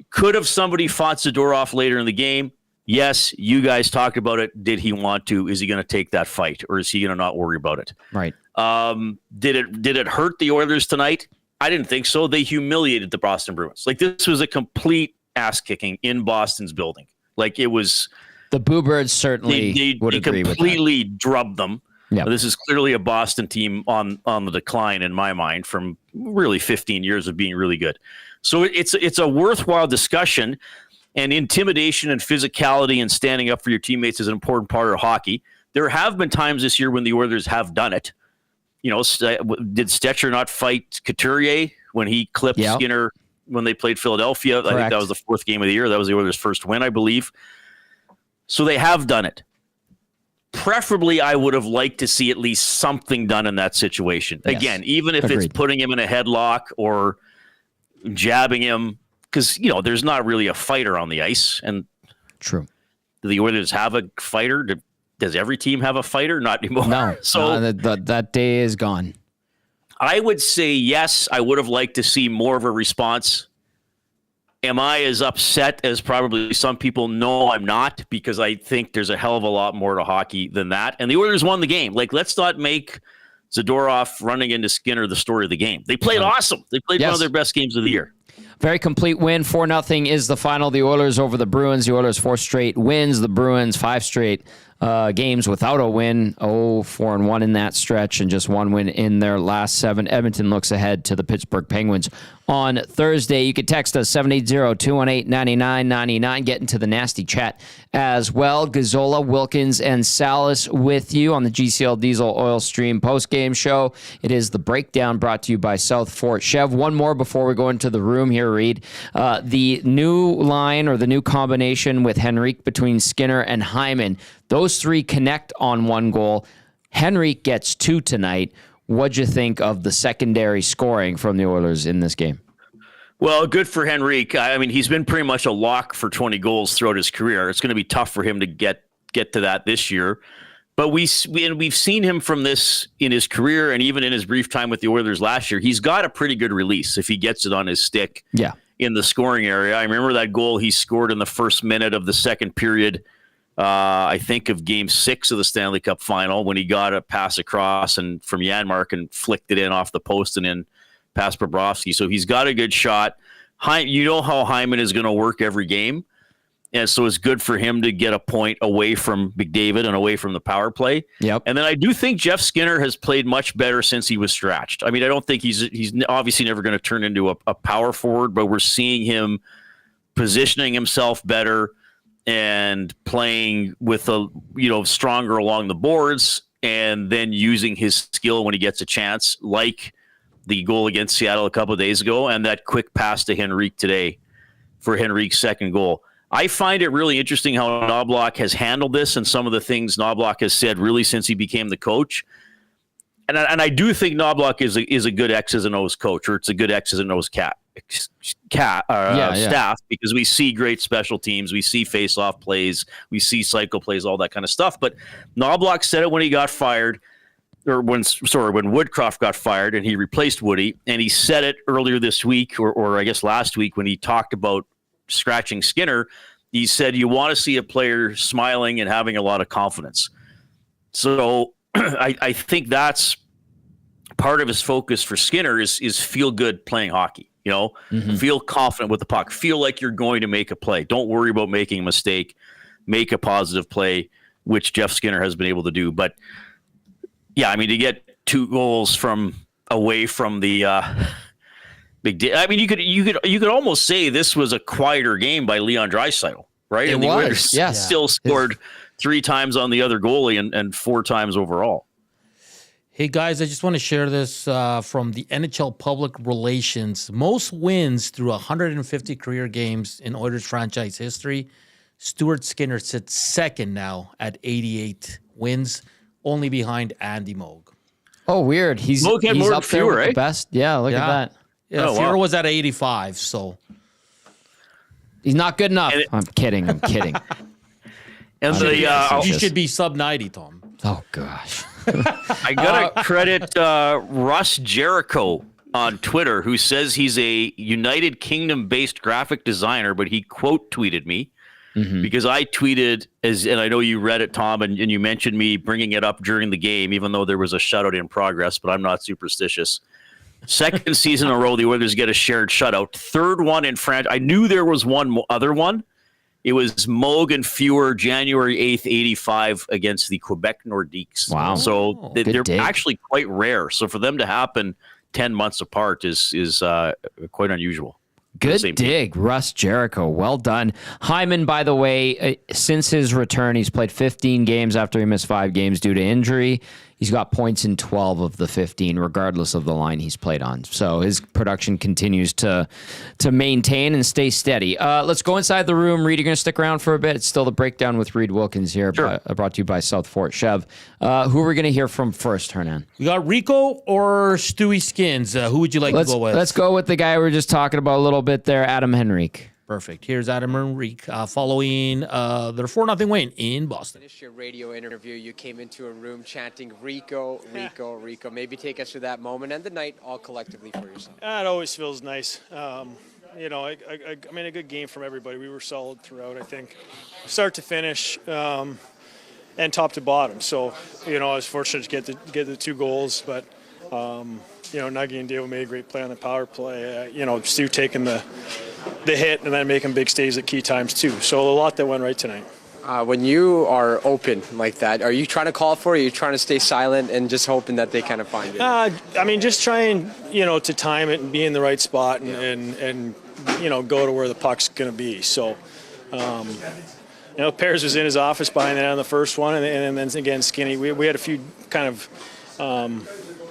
Could have somebody fought Zadorov later in the game? Yes, you guys talked about it. Did he want to? Is he going to take that fight, or is he going to not worry about it? Right. Did it hurt the Oilers tonight? I didn't think so. They humiliated the Boston Bruins. Like this was a complete ass kicking in Boston's building. Like it was. The Boo Birds certainly would agree with that. They completely drubbed them. Yeah. This is clearly a Boston team on the decline in my mind from really 15 years of being really good. So it's a worthwhile discussion, and intimidation and physicality and standing up for your teammates is an important part of hockey. There have been times this year when the Oilers have done it. You know, did Stetcher not fight Couturier when he clipped Skinner when they played Philadelphia? Correct. I think that was the fourth game of the year. That was the Oilers' first win, I believe. So they have done it. Preferably, I would have liked to see at least something done in that situation. Yes. Again, even if it's putting him in a headlock or jabbing him, because, you know, there's not really a fighter on the ice. And true. Do the Oilers have a fighter? Does every team have a fighter? Not anymore. No. So that day is gone. I would say yes. I would have liked to see more of a response. Am I as upset as probably some people? No, I'm not, because I think there's a hell of a lot more to hockey than that. And the Oilers won the game. Like, let's not make Zadorov running into Skinner the story of the game. They played awesome. They played one of their best games of the year. Very complete win. 4-0 is the final. The Oilers over the Bruins. The Oilers 4 straight wins. The Bruins 5 straight games without a win. 4-1 in that stretch, and just 1 win in their last 7. Edmonton looks ahead to the Pittsburgh Penguins on Thursday. You can text us 780-218-9999. Get into the nasty chat as well. Gazzola, Wilkins, and Salas with you on the GCL Diesel Oil Stream postgame show. It is the breakdown brought to you by South Fort Chev. One more before we go into the room here, Reid. The new line, or the new combination with Henrique between Skinner and Hyman, those 3 connect on 1 goal. Henrique gets 2 tonight. What'd you think of the secondary scoring from the Oilers in this game? Well, good for Henrique. I mean, he's been pretty much a lock for 20 goals throughout his career. It's going to be tough for him to get to that this year. But we've seen him from this in his career, and even in his brief time with the Oilers last year. He's got a pretty good release if he gets it on his stick in the scoring area. I remember that goal he scored in the first minute of the second period, I think of Game 6 of the Stanley Cup Final, when he got a pass across and from Janmark and flicked it in off the post and in past Bobrovsky. So he's got a good shot. You know how Hyman is going to work every game, and so it's good for him to get a point away from McDavid and away from the power play. Yep. And then I do think Jeff Skinner has played much better since he was scratched. I mean, I don't think he's obviously never going to turn into a power forward, but we're seeing him positioning himself better and playing with stronger along the boards, and then using his skill when he gets a chance, like the goal against Seattle a couple of days ago, and that quick pass to Henrique today for Henrique's second goal. I find it really interesting how Knoblauch has handled this, and some of the things Knoblauch has said really since he became the coach. And I do think Knoblauch is a good X's and O's coach, or it's a good X's and O's staff, because we see great special teams, we see face-off plays, we see cycle plays, all that kind of stuff. But Knoblauch said it when he got fired, or when Woodcroft got fired and he replaced Woody, and he said it earlier this week, or I guess last week, when he talked about scratching Skinner. He said you want to see a player smiling and having a lot of confidence. So I think that's part of his focus for Skinner is feel good playing hockey. You know, feel confident with the puck. Feel like you're going to make a play. Don't worry about making a mistake. Make a positive play, which Jeff Skinner has been able to do. But yeah, I mean, to get 2 goals from away from the big deal. I mean, you could almost say this was a quieter game by Leon Draisaitl, right? It was. Yes. Still scored 3 times on the other goalie and 4 times overall. Hey, guys, I just want to share this from the NHL Public Relations. Most wins through 150 career games in Oilers franchise history. Stuart Skinner sits second now at 88 wins, only behind Andy Moog. Oh, weird. He's more up there fewer, with the best. Yeah, look at that. Yeah, Fuhrer was at 85, so. He's not good enough. I'm kidding. And you should be sub 90, Tom. Oh, gosh. I gotta credit Russ Jericho on Twitter, who says he's a United Kingdom-based graphic designer, but he quote tweeted me because I tweeted, and I know you read it, Tom, and you mentioned me bringing it up during the game, even though there was a shutout in progress, but I'm not superstitious. Second season in a row, the Oilers get a shared shutout. Third one in France. I knew there was one other one. It was Moog and Fewer, January 8th, 85 against the Quebec Nordiques. Wow. So they're dig. actually quite rare. So for them to happen 10 months apart is quite unusual. Good dig, Russ Jericho. Well done. Hyman, by the way, since his return, he's played 15 games after he missed 5 games due to injury. He's got points in 12 of the 15, regardless of the line he's played on. So his production continues to maintain and stay steady. Let's go inside the room. Reid, you're going to stick around for a bit. It's still the breakdown with Reid Wilkins here, sure. Brought to you by South Fort Chev. Who are we going to hear from first, Hernan? We got Rico or Stewie Skins. Who would you like to go with? Let's go with the guy we were just talking about a little bit there, Adam Henrique. Perfect. Here's Adam Henrique following their 4-0 win in Boston. Finish your radio interview. You came into a room chanting Rico, Rico, Rico. Maybe take us through that moment and the night all collectively for yourself. It always feels nice. You know, I mean, a good game from everybody. We were solid throughout, I think, start to finish and top to bottom. So, you know, I was fortunate to get the 2 goals, but you know, Nuggy and Dale made a great play on the power play. You know, Stu taking the hit and then making big stays at key times too. So a lot that went right tonight. When you are open like that, are you trying to call for it? Are you trying to stay silent and just hoping that they kind of find it? I mean, just trying, you know, to time it and be in the right spot and you know, go to where the puck's going to be. So, you know, Pears was in his office behind that on the first one, and then again, Skinny. We had a few kind of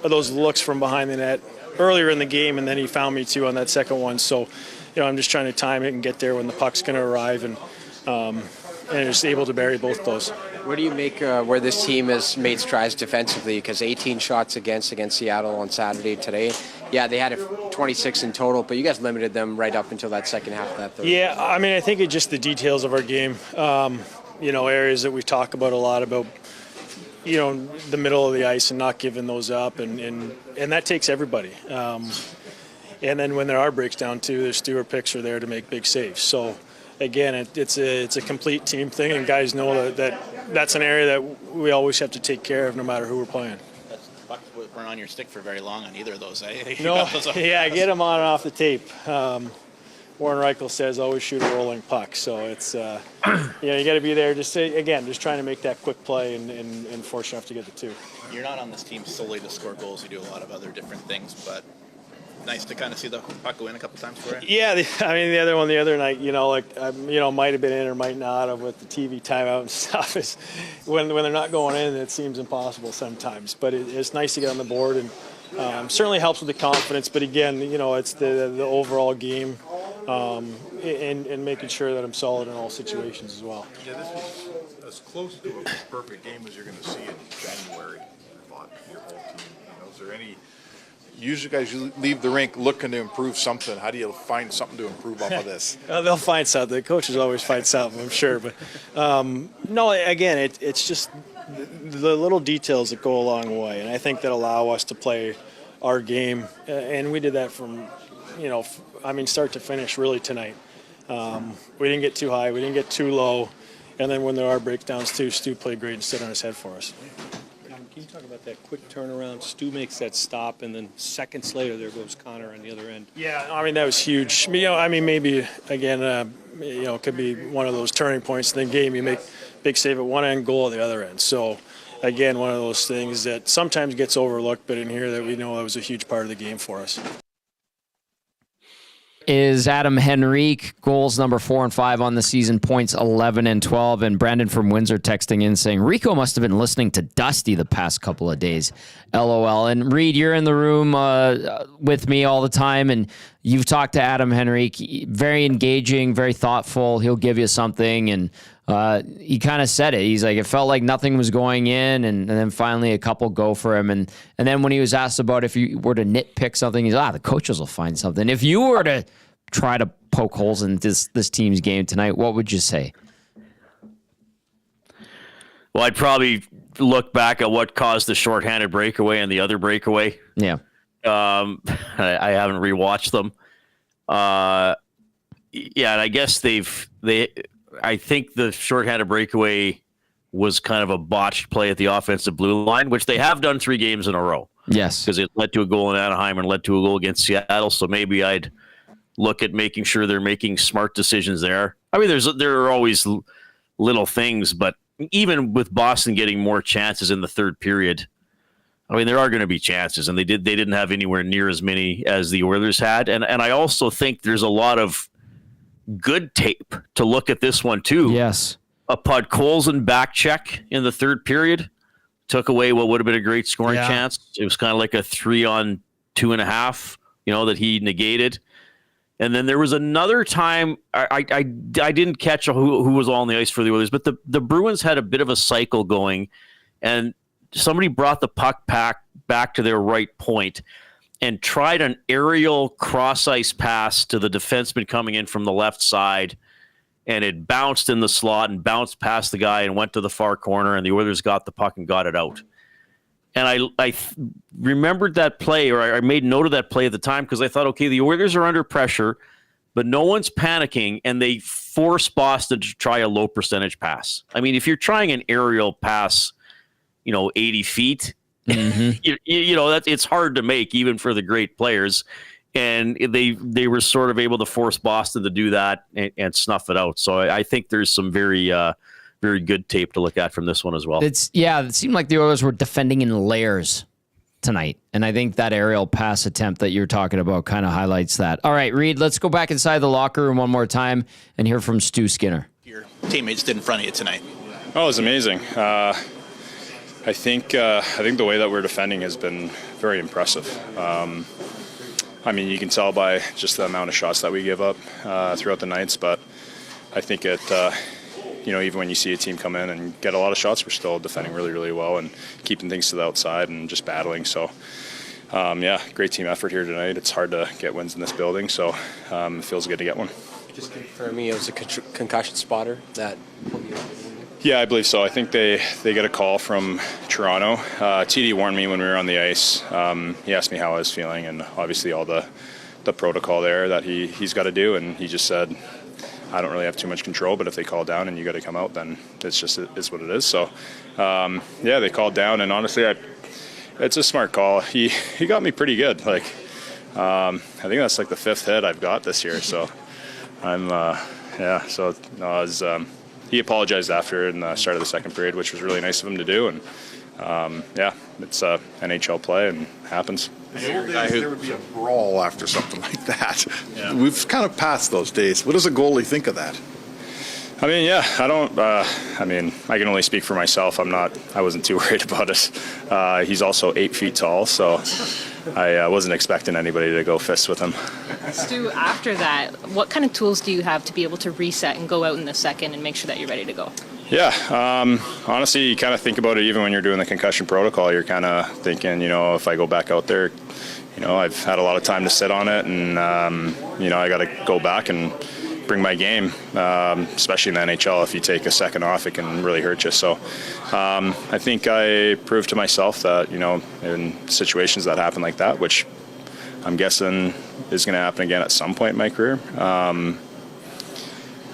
those looks from behind the net earlier in the game, and then he found me too on that second one. So, you know, I'm just trying to time it and get there when the puck's going to arrive, and just able to bury both those. What do you make where this team has made strides defensively? Because 18 shots against Seattle on Saturday today. Yeah, they had 26 in total, but you guys limited them right up until that second half of that third. Yeah, I mean, I think it's just the details of our game. You know, areas that we talk about a lot about, you know, the middle of the ice and not giving those up, and that takes everybody. And then when there are breaks down too, there's Stuart picks are there to make big saves. So again, it's a complete team thing, and guys know that's an area that we always have to take care of no matter who we're playing. Pucks weren't on your stick for very long on either of those. No, yeah, I get them on and off the tape. Warren Reichel says always shoot a rolling puck, so it's you know, you got to be there. Just trying to make that quick play and force enough to get the 2. You're not on this team solely to score goals. You do a lot of other different things, but nice to kind of see the puck go in a couple times for you. Yeah, I mean the other night, you know, like you know, might have been in or might not have with the TV timeout and stuff. Is when they're not going in, it seems impossible sometimes. But it's nice to get on the board, and certainly helps with the confidence. But again, you know, it's the overall game. And making sure that I'm solid in all situations as well. Yeah, this was as close to a perfect game as you're going to see in January. I thought your whole team. You know, is there any? Usually, guys, you leave the rink looking to improve something. How do you find something to improve off of this? They'll find something. The coaches always find something, I'm sure. But no, again, it's just the little details that go a long way, and I think that allow us to play our game, and we did that from, you know, I mean, start to finish really tonight. We didn't get too high, we didn't get too low, and then when there are breakdowns too, Stu played great and stood on his head for us. Can you talk about that quick turnaround? Stu makes that stop, and then seconds later, there goes Connor on the other end. Yeah, I mean, that was huge. You know, I mean, maybe, again, you know, it could be one of those turning points in the game. You make big save at one end, goal at the other end. So, again, one of those things that sometimes gets overlooked, but in here that we know that was a huge part of the game for us. Is Adam Henrique, goals number 4 and 5 on the season, points 11 and 12. And Brandon from Windsor texting in saying, Rico must have been listening to Dusty the past couple of days. LOL. And Reid, you're in the room with me all the time, and you've talked to Adam Henrique. Very engaging, very thoughtful. He'll give you something, and he kind of said it. He's like, it felt like nothing was going in, and then finally a couple go for him. And then when he was asked about if you were to nitpick something, he's the coaches will find something. If you were to try to poke holes in this team's game tonight, what would you say? Well, I'd probably look back at what caused the shorthanded breakaway and the other breakaway. Yeah. I haven't rewatched them. Yeah, and I guess I think the shorthanded breakaway was kind of a botched play at the offensive blue line, which they have done 3 games in a row. Yes. Because it led to a goal in Anaheim and led to a goal against Seattle. So maybe I'd look at making sure they're making smart decisions there. I mean, there are always little things, but even with Boston getting more chances in the third period, I mean, there are going to be chances, and they didn't have anywhere near as many as the Oilers had. And I also think there's a lot of good tape to look at this one too. Yes. A Podkolzin back check in the third period took away what would have been a great scoring chance. It was kind of like a 3-on-2.5, that he negated. And then there was another time I didn't catch who was all on the ice for the Oilers, but the Bruins had a bit of a cycle going, and somebody brought the puck back to their right point and tried an aerial cross-ice pass to the defenseman coming in from the left side, and it bounced in the slot and bounced past the guy and went to the far corner, and the Oilers got the puck and got it out. And I remembered that play, or I made note of that play at the time, because I thought, okay, the Oilers are under pressure, but no one's panicking, and they force Boston to try a low percentage pass. I mean, if you're trying an aerial pass, 80 feet, it's hard to make even for the great players. And they were sort of able to force Boston to do that and snuff it out. So I think there's some very good tape to look at from this one as well. It seemed like the Oilers were defending in layers tonight. And I think that aerial pass attempt that you're talking about kind of highlights that. All right, Reid, let's go back inside the locker room one more time and hear from Stu Skinner. Your teammates did in front of you tonight. Oh, it was amazing. I think the way that we're defending has been very impressive. I mean, you can tell by just the amount of shots that we give up throughout the nights, but I think even when you see a team come in and get a lot of shots, we're still defending really, really well and keeping things to the outside and just battling. So, great team effort here tonight. It's hard to get wins in this building, so it feels good to get one. Just confirm me, it was a concussion spotter that pulled you out. Yeah, I believe so. I think they get a call from Toronto. TD warned me when we were on the ice. He asked me how I was feeling, and obviously all the protocol there that he's got to do, and he just said, I don't really have too much control, but if they call down and you got to come out, then it's what it is. So, they called down, and honestly, it's a smart call. He got me pretty good. I think that's like the 5th hit I've got this year. So, he apologized after in the start of the second period, which was really nice of him to do. And it's NHL play and happens. There would be a brawl after something like that. Yeah. We've kind of passed those days. What does a goalie think of that? I mean, I don't. I can only speak for myself. I wasn't too worried about it. He's also 8 feet tall, so I wasn't expecting anybody to go fists with him. Stu, after that, what kind of tools do you have to be able to reset and go out in the second and make sure that you're ready to go? Yeah, honestly, you kind of think about it even when you're doing the concussion protocol. You're kind of thinking, if I go back out there, I've had a lot of time to sit on it, and, I got to go back and bring my game, especially in the NHL. If you take a second off, it can really hurt you. So I think I proved to myself that, in situations that happen like that, which I'm guessing is going to happen again at some point in my career,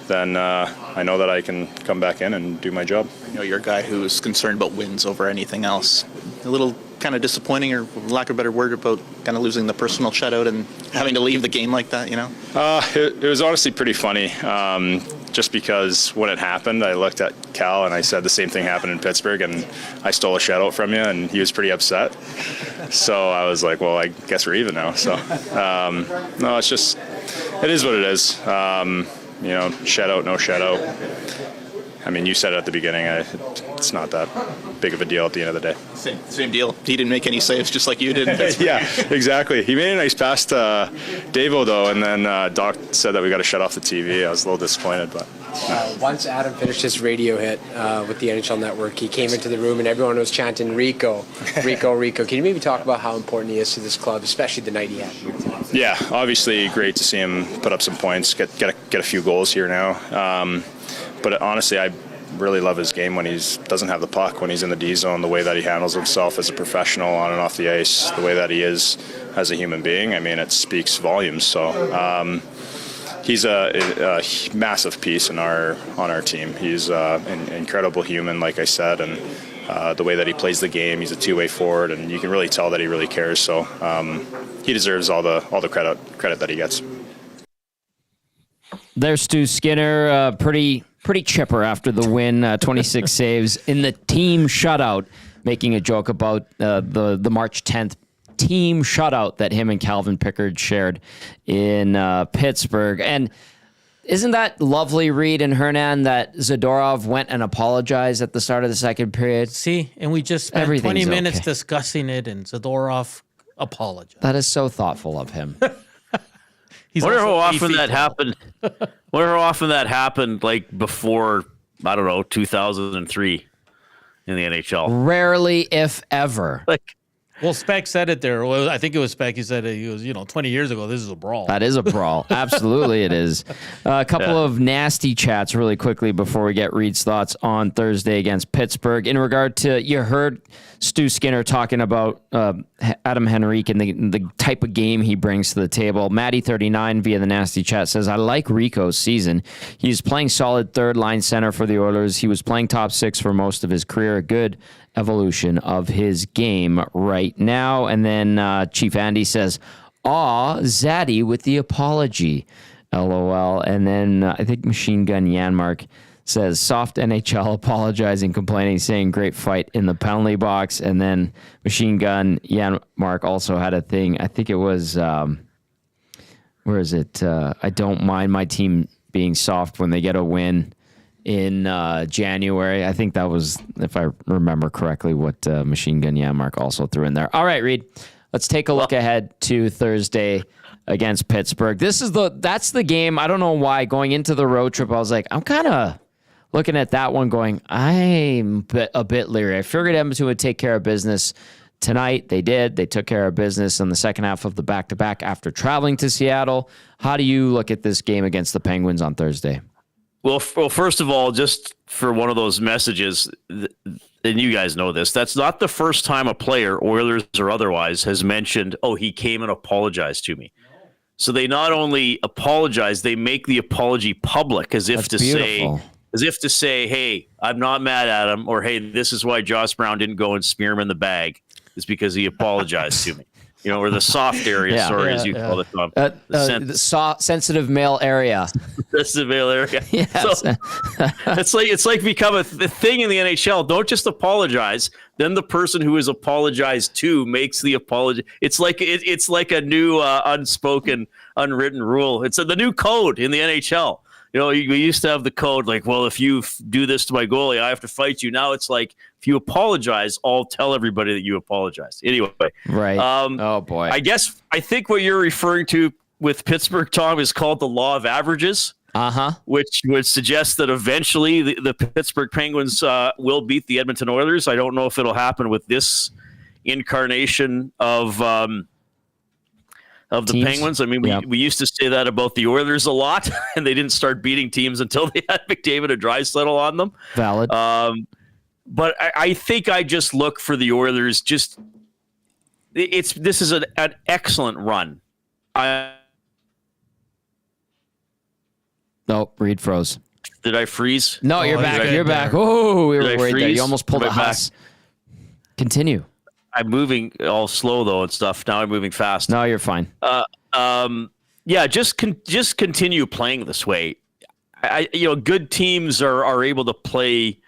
then I know that I can come back in and do my job. You're a guy who's concerned about wins over anything else. A little kind of disappointing, or lack of a better word, about kind of losing the personal shutout and having to leave the game like that, It was honestly pretty funny, just because when it happened, I looked at Cal and I said the same thing happened in Pittsburgh, and I stole a shutout from you, and he was pretty upset. So I was like, well, I guess we're even now. So, no, it is what it is. Shutout, no shutout. I mean, you said it at the beginning. It's not that big of a deal at the end of the day. Same deal. He didn't make any saves, just like you did. Yeah, exactly. He made a nice pass to Davo, though, and then Doc said that we got to shut off the TV. I was a little disappointed, but. Once Adam finished his radio hit with the NHL Network, he came into the room and everyone was chanting Rico, Rico, Rico. Can you maybe talk about how important he is to this club, especially the night he had? Yeah, obviously great to see him put up some points, get a few goals here now. But honestly, really love his game when he doesn't have the puck, when he's in the D zone, the way that he handles himself as a professional on and off the ice, the way that he is as a human being. I mean, it speaks volumes. So he's a massive piece on our team. He's an incredible human, like I said, and the way that he plays the game, he's a two-way forward, and you can really tell that he really cares. So he deserves all the credit that he gets. There's Stu Skinner, pretty chipper after the win, 26 saves in the team shutout, making a joke about the March 10th team shutout that him and Calvin Pickard shared in Pittsburgh. And isn't that lovely, Reid and Hernan, that Zadorov went and apologized at the start of the second period? See, and we just spent 20 minutes discussing it, and Zadorov apologized. That is so thoughtful of him. Wonder how often that happened. Wonder how often that happened, like before, I don't know, 2003 in the NHL. Rarely, if ever. Well, Speck said it there. Well, I think it was Speck. He said he was, 20 years ago, this is a brawl. That is a brawl. Absolutely, it is. A couple of nasty chats really quickly before we get Reid's thoughts on Thursday against Pittsburgh. In regard to, you heard Stu Skinner talking about Adam Henrique and the type of game he brings to the table. Maddie39 via the nasty chat says, I like Rico's season. He's playing solid third-line center for the Oilers. He was playing top six for most of his career. A good evolution of his game right now. And then Chief Andy says, aw, Zaddy with the apology. LOL. And then I think Machine Gun Yanmark says, soft NHL apologizing, complaining, saying great fight in the penalty box. And then Machine Gun Yanmark also had a thing. I think it was, where is it? I don't mind my team being soft when they get a win in January. I think that was, if I remember correctly, what Machine Gun Yanmark also threw in there. All right, Reid, let's take a look ahead to Thursday against Pittsburgh. That's the game. I don't know why going into the road trip, I was like, I'm kind of looking at that one going, I'm a bit leery. I figured Edmonton would take care of business tonight. They did. They took care of business in the second half of the back-to-back after traveling to Seattle. How do you look at this game against the Penguins on Thursday? Well, first of all, just for one of those messages, and you guys know this, that's not the first time a player, Oilers or otherwise, has mentioned, oh, he came and apologized to me. So they not only apologize, they make the apology public as if to say, hey, I'm not mad at him, or hey, this is why Joss Brown didn't go and smear him in the bag, is because he apologized to me. Or the soft area, as you call it, Tom. The sensitive male area. Sensitive male area. Yes. So, it's like become a thing in the NHL. Don't just apologize. Then the person who is apologized to makes the apology. It's like a new unspoken, unwritten rule. It's the new code in the NHL. We used to have the code like, well, if you do this to my goalie, I have to fight you. Now it's like, if you apologize, I'll tell everybody that you apologized. Anyway. Right. Oh, boy. I think what you're referring to with Pittsburgh, Tom, is called the law of averages. Which would suggest that eventually the Pittsburgh Penguins will beat the Edmonton Oilers. I don't know if it'll happen with this incarnation of the teams. Penguins. I mean, we used to say that about the Oilers a lot, and they didn't start beating teams until they had McDavid and Draisaitl on them. Valid. But I think I just look for the Oilers. This is an excellent run. Reid froze. Did I freeze? No, you're back. You're back. Oh, we were worried there. You almost pulled a Huss. Continue. I'm moving all slow though and stuff. Now I'm moving fast. No, you're fine. Just continue playing this way. Good teams are able to play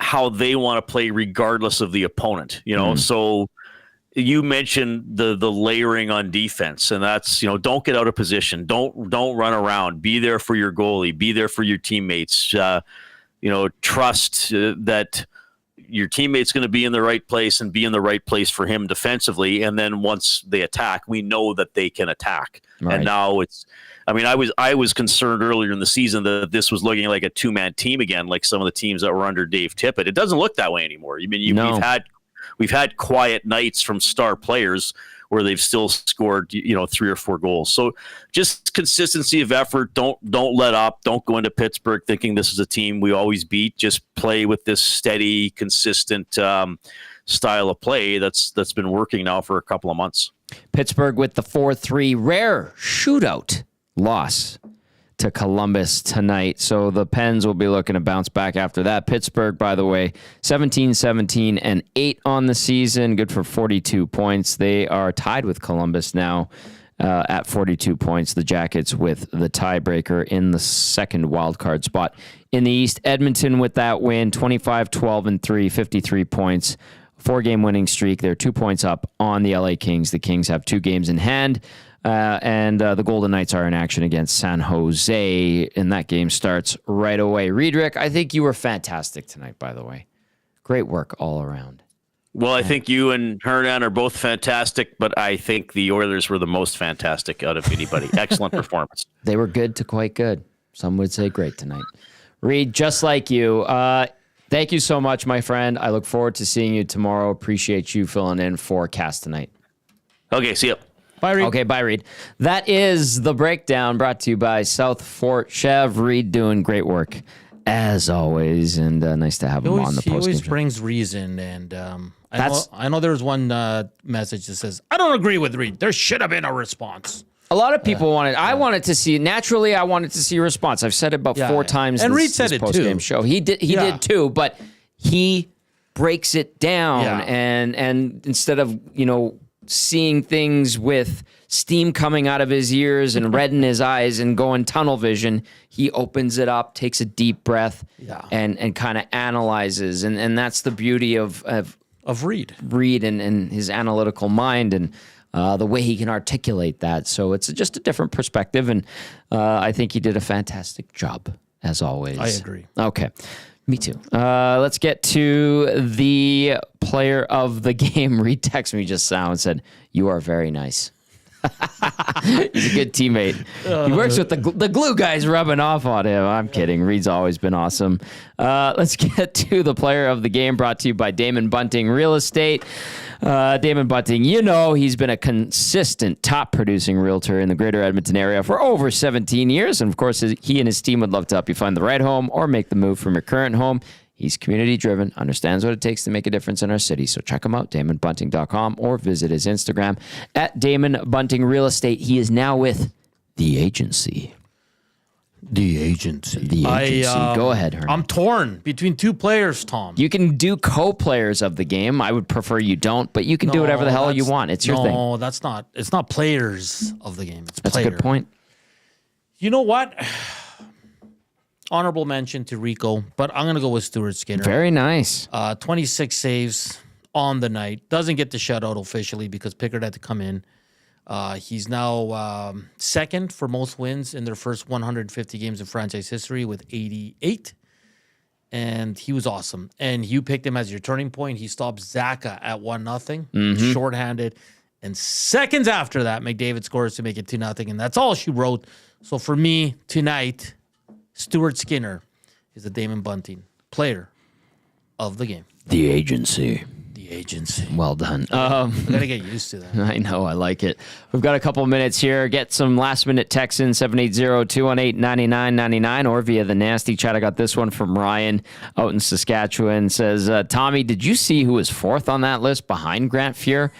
how they want to play regardless of the opponent. So you mentioned the layering on defense, and that's don't get out of position. Don't run around. Be there for your goalie. Be there for your teammates. Trust that your teammate's going to be in the right place and be in the right place for him defensively. And then once they attack, we know that they can attack. Right. And now I was concerned earlier in the season that this was looking like a two-man team again, like some of the teams that were under Dave Tippett. It doesn't look that way anymore. I mean, we've had quiet nights from star players where they've still scored, 3 or 4 goals. So just consistency of effort. Don't let up. Don't go into Pittsburgh thinking this is a team we always beat. Just play with this steady, consistent style of play that's been working now for a couple of months. Pittsburgh with the 4-3 rare shootout loss to Columbus tonight. So the Pens will be looking to bounce back after that. Pittsburgh, by the way, 17-17-8 on the season. Good for 42 points. They are tied with Columbus now at 42 points. The Jackets with the tiebreaker in the second wildcard spot. In the East, Edmonton with that win, 25-12-3, 53 points. 4-game winning streak. They're 2 points up on the LA Kings. The Kings have 2 games in hand. And the Golden Knights are in action against San Jose, and that game starts right away. Reid, I think you were fantastic tonight, by the way. Great work all around. Well, I think you and Hernan are both fantastic, but I think the Oilers were the most fantastic out of anybody. Excellent performance. They were good to quite good. Some would say great tonight. Reid, just like you, thank you so much, my friend. I look forward to seeing you tomorrow. Appreciate you filling in for Cast tonight. Okay, see you. Bye, Reid. Okay, bye, Reid. That is the breakdown brought to you by South Fort Chev. Reid doing great work as always, and nice to have him on the Postgame. He always show. brings reason, and I know there's one message that says, I don't agree with Reid. There should have been a response. A lot of people wanted. I wanted to see. Naturally, I wanted to see a response. I've said it about 4 times. And this, Reid said this it post-game too. show. He did too, but he breaks it down, and instead of seeing things with steam coming out of his ears and red in his eyes and going tunnel vision, he opens it up, takes a deep breath, and kind of analyzes, and that's the beauty of Reid and his analytical mind and the way he can articulate that. So it's just a different perspective, and I think he did a fantastic job as always. I agree. Okay. Me too. Let's get to the player of the game. Reid texted me just now and said, "You are very nice." He's a good teammate. He works with the glue guys rubbing off on him. I'm kidding. Reid's always been awesome. Let's get to the player of the game, brought to you by Damon Bunting Real Estate. Damon Bunting, he's been a consistent top producing realtor in the greater Edmonton area for over 17 years. And of course, he and his team would love to help you find the right home or make the move from your current home. He's community driven, understands what it takes to make a difference in our city. So check him out, DamonBunting.com, or visit his Instagram at Damon Bunting Real Estate. He is now with The Agency. The Agency. Go ahead, Hernan. I'm torn between 2 players, Tom. You can do co-players of the game. I would prefer you don't, but you can do whatever the hell you want. It's your thing. No, that's not. It's not players of the game. It's That's player. a good point. You know what? Honorable mention to Rico, but I'm going to go with Stuart Skinner. Very nice. 26 saves on the night. Doesn't get the shutout officially because Pickard had to come in. He's now second for most wins in their first 150 games in franchise history with 88. And he was awesome. And you picked him as your turning point. He stopped Zaka at 1-0, shorthanded. And seconds after that, McDavid scores to make it 2-0. And that's all she wrote. So for me, tonight, Stuart Skinner is the Damon Bunting player of the game. The Agency. The Agency. Well done. I got to get used to that. I know. I like it. We've got a couple minutes here. Get some last-minute texts in, 780-218-9999, or via the nasty chat. I got this one from Ryan out in Saskatchewan. Says, Tommy, did you see who was 4th on that list behind Grant Fuhr?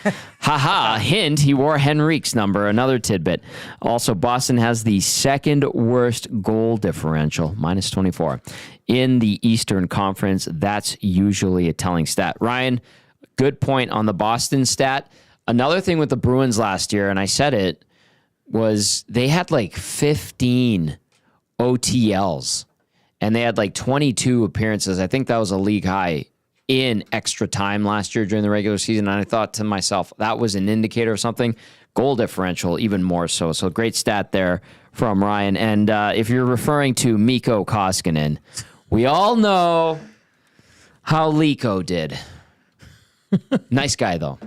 Haha, hint, he wore Henrique's number. Another tidbit. Also, Boston has the second worst goal differential, -24. In the Eastern Conference, that's usually a telling stat. Ryan, good point on the Boston stat. Another thing with the Bruins last year, and I said it, was they had like 15 OTLs, and they had like 22 appearances. I think that was a league high in extra time last year during the regular season, and I thought to myself, that was an indicator of something. Goal differential, even more so. So great stat there from Ryan. And if you're referring to Mikko Koskinen, we all know how Lico did. Nice guy, though.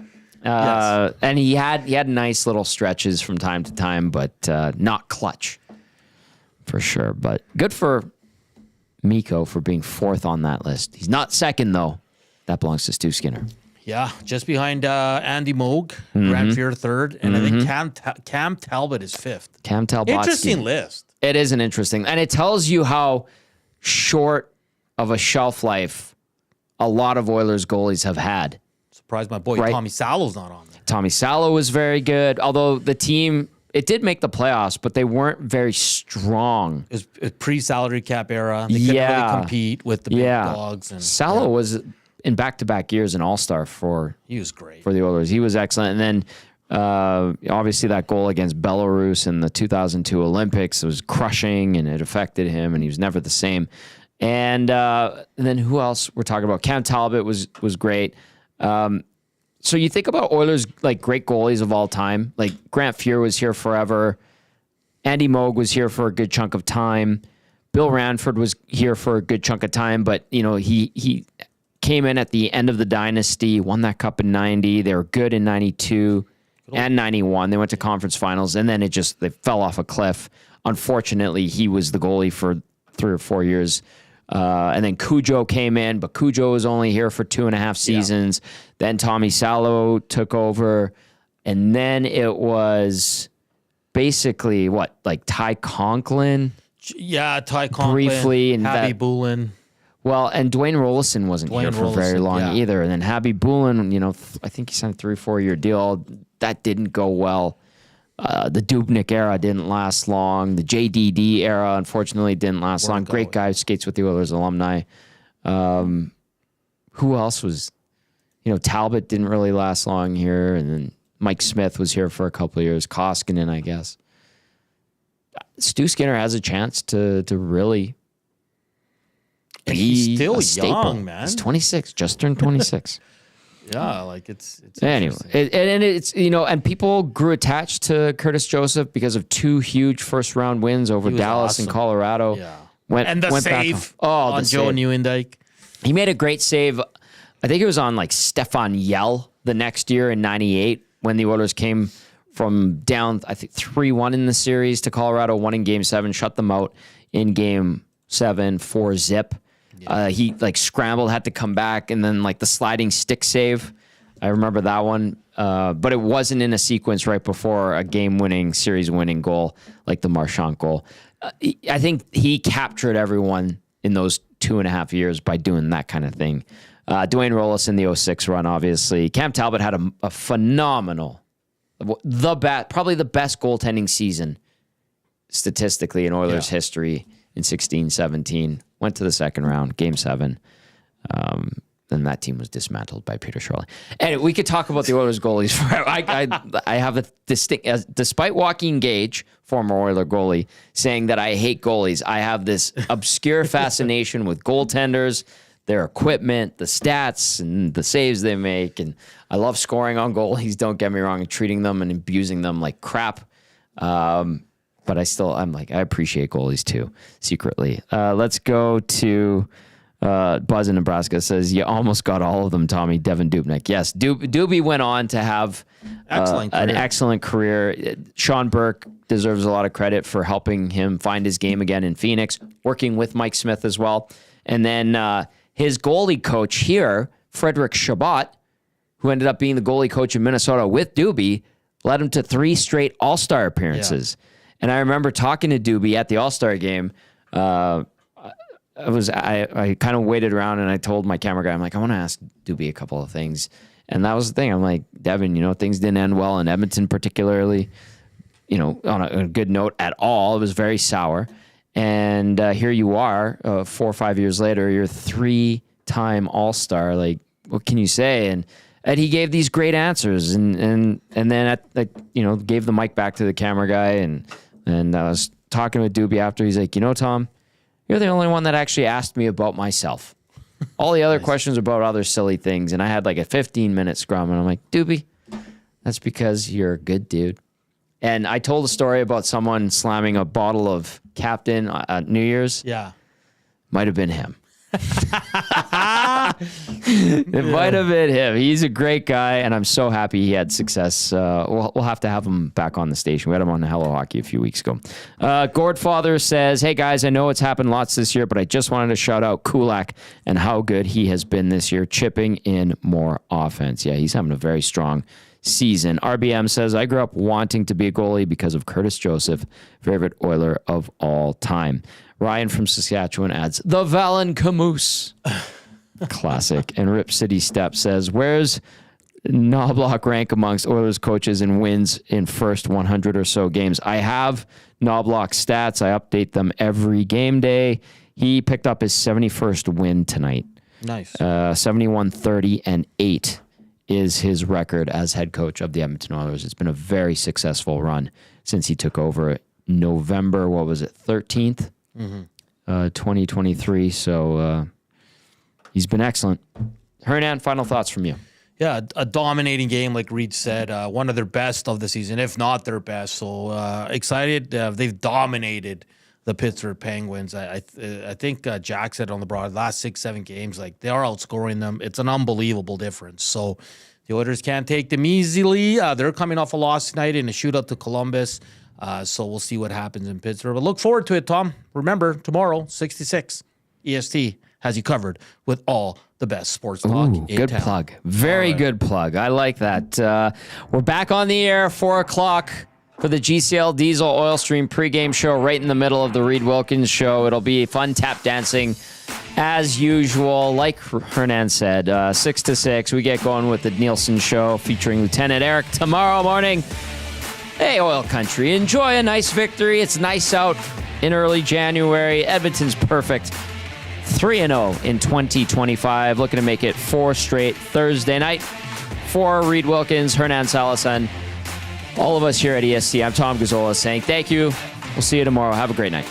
Yes. And he had nice little stretches from time to time, but not clutch for sure. But good for Mikko for being 4th on that list. He's not second, though. That belongs to Stu Skinner. Yeah, just behind Andy Moog, Grant Fuhr third, and I think Cam Talbot is fifth. Cam Talbot. Interesting list. It is an interesting, and it tells you how short of a shelf life a lot of Oilers goalies have had. Surprised my boy Tommy Salo's not on there. Tommy Salo was very good, although the team, it did make the playoffs, but they weren't very strong. It was a pre-salary cap era. They couldn't really compete with the big dogs. And Salo was in back-to-back years an all-star he was great for the Oilers. He was excellent. And then obviously that goal against Belarus in the 2002 Olympics was crushing, and it affected him, and he was never the same. And then who else we're talking about? Cam Talbot was great. So you think about Oilers, like great goalies of all time. Like Grant Fuhr was here forever. Andy Moog was here for a good chunk of time. Bill Ranford was here for a good chunk of time, but he came in at the end of the dynasty, won that cup in 90. They were good in 92 and 91. They went to conference finals, and then they fell off a cliff. Unfortunately, he was the goalie for 3 or 4 years. And then Cujo came in, but Cujo was only here for 2.5 seasons. Yeah. Then Tommy Salo took over, and then it was basically Ty Conklin? Yeah, Ty Conklin. Briefly. And Habby Boulin. Well, and Dwayne Rollison wasn't here for very long either. And then Habby Boulin, I think he signed a 3-4 year deal. That didn't go well. The Dubnyk era didn't last long. The JDD era, unfortunately, didn't last long. Great guy, skates with the Oilers alumni. Who else was, Talbot didn't really last long here. And then Mike Smith was here for a couple of years. Koskinen, I guess. Stu Skinner has a chance to really be He's still a staple. Young, man. He's 26, just turned 26. Yeah, it's anyway, and it's and people grew attached to Curtis Joseph because of 2 huge first round wins over Dallas and Colorado. Yeah, went save on Joe Nieuwendyk. He made a great save. I think it was on Stefan Yell the next year in '98 when the Oilers came from down 3-1 in the series to Colorado, won in Game 7, shut them out in Game 7 4-0. He scrambled, had to come back, and then the sliding stick save. I remember that one, but it wasn't in a sequence right before a game-winning, series-winning goal like the Marchand goal. I think he captured everyone in those 2.5 years by doing that kind of thing. Dwayne Rollison, the 06 run, obviously. Cam Talbot had a phenomenal, probably the best goaltending season statistically in Oilers history in 16-17. Went to the second round, Game 7. Then that team was dismantled by Peter Shirley. And we could talk about the Oilers goalies forever. I have a distinct, despite Joaquin Gage, former Oiler goalie, saying that I hate goalies, I have this obscure fascination with goaltenders, their equipment, the stats, and the saves they make. And I love scoring on goalies, don't get me wrong, and treating them and abusing them like crap. But I appreciate goalies too, secretly. Let's go to Buzz in Nebraska. Says, you almost got all of them, Tommy. Devin Dubnyk. Yes, Doobie went on to have an excellent career. Sean Burke deserves a lot of credit for helping him find his game again in Phoenix, working with Mike Smith as well. And then his goalie coach here, Frederick Chabot, who ended up being the goalie coach in Minnesota with Doobie, led him to 3 straight All-Star appearances. Yeah. And I remember talking to Doobie at the All-Star game. I kind of waited around and I told my camera guy, I'm like, I want to ask Doobie a couple of things. And that was the thing. I'm like, Devin, things didn't end well in Edmonton particularly, on a good note at all. It was very sour. And here you are, 4 or 5 years later, you're a 3-time All-Star. Like, what can you say? And he gave these great answers, and then gave the mic back to the camera guy, and I was talking with Doobie after. He's like, Tom, you're the only one that actually asked me about myself. All the other questions about other silly things, and I had a 15-minute scrum, and I'm like, Doobie, that's because you're a good dude. And I told a story about someone slamming a bottle of Captain at New Year's. Yeah. Might have been him. It might have been him. He's a great guy, and I'm so happy he had success. We'll have to have him back on the station. We had him on Hello Hockey a few weeks ago. Gordfather says, hey, guys, I know it's happened lots this year, but I just wanted to shout out Kulak and how good he has been this year, chipping in more offense. Yeah, he's having a very strong season. RBM says, I grew up wanting to be a goalie because of Curtis Joseph, favorite Oiler of all time. Ryan from Saskatchewan adds, the Valen Camus. Classic. And Rip City Step says, where's Knobloch rank amongst Oilers coaches in wins in first 100 or so games? I have Knobloch's stats. I update them every game day. He picked up his 71st win tonight. Nice. 71-30-8 is his record as head coach of the Edmonton Oilers. It's been a very successful run since he took over November, 13th? 2023. So he's been excellent. Hernan, final thoughts from you. Yeah, a dominating game, like Reid said, one of their best of the season, if not their best. So excited. They've dominated the Pittsburgh Penguins. I think Jack said on the broad, last 6-7 games, like they are outscoring them. It's an unbelievable difference. So the Oilers can't take them easily. They're coming off a loss tonight in a shootout to Columbus. So we'll see what happens in Pittsburgh. But look forward to it, Tom. Remember, tomorrow, 66, EST has you covered with all the best sports talk in good town. plug. Very good plug. I like that. We're back on the air, 4 o'clock for the GCL Diesel Oil Stream pregame show right in the middle of the Reid Wilkins show. It'll be fun tap dancing as usual. Like Hernan said, 6 to 6, we get going with the Nielsen show featuring Lieutenant Eric tomorrow morning. Hey, Oil Country, enjoy a nice victory. It's nice out in early January. Edmonton's perfect. 3-0 in 2025. Looking to make it 4 straight Thursday night. For Reid Wilkins, Hernan Salas, and all of us here at ESC, I'm Tom Gazzola saying thank you. We'll see you tomorrow. Have a great night.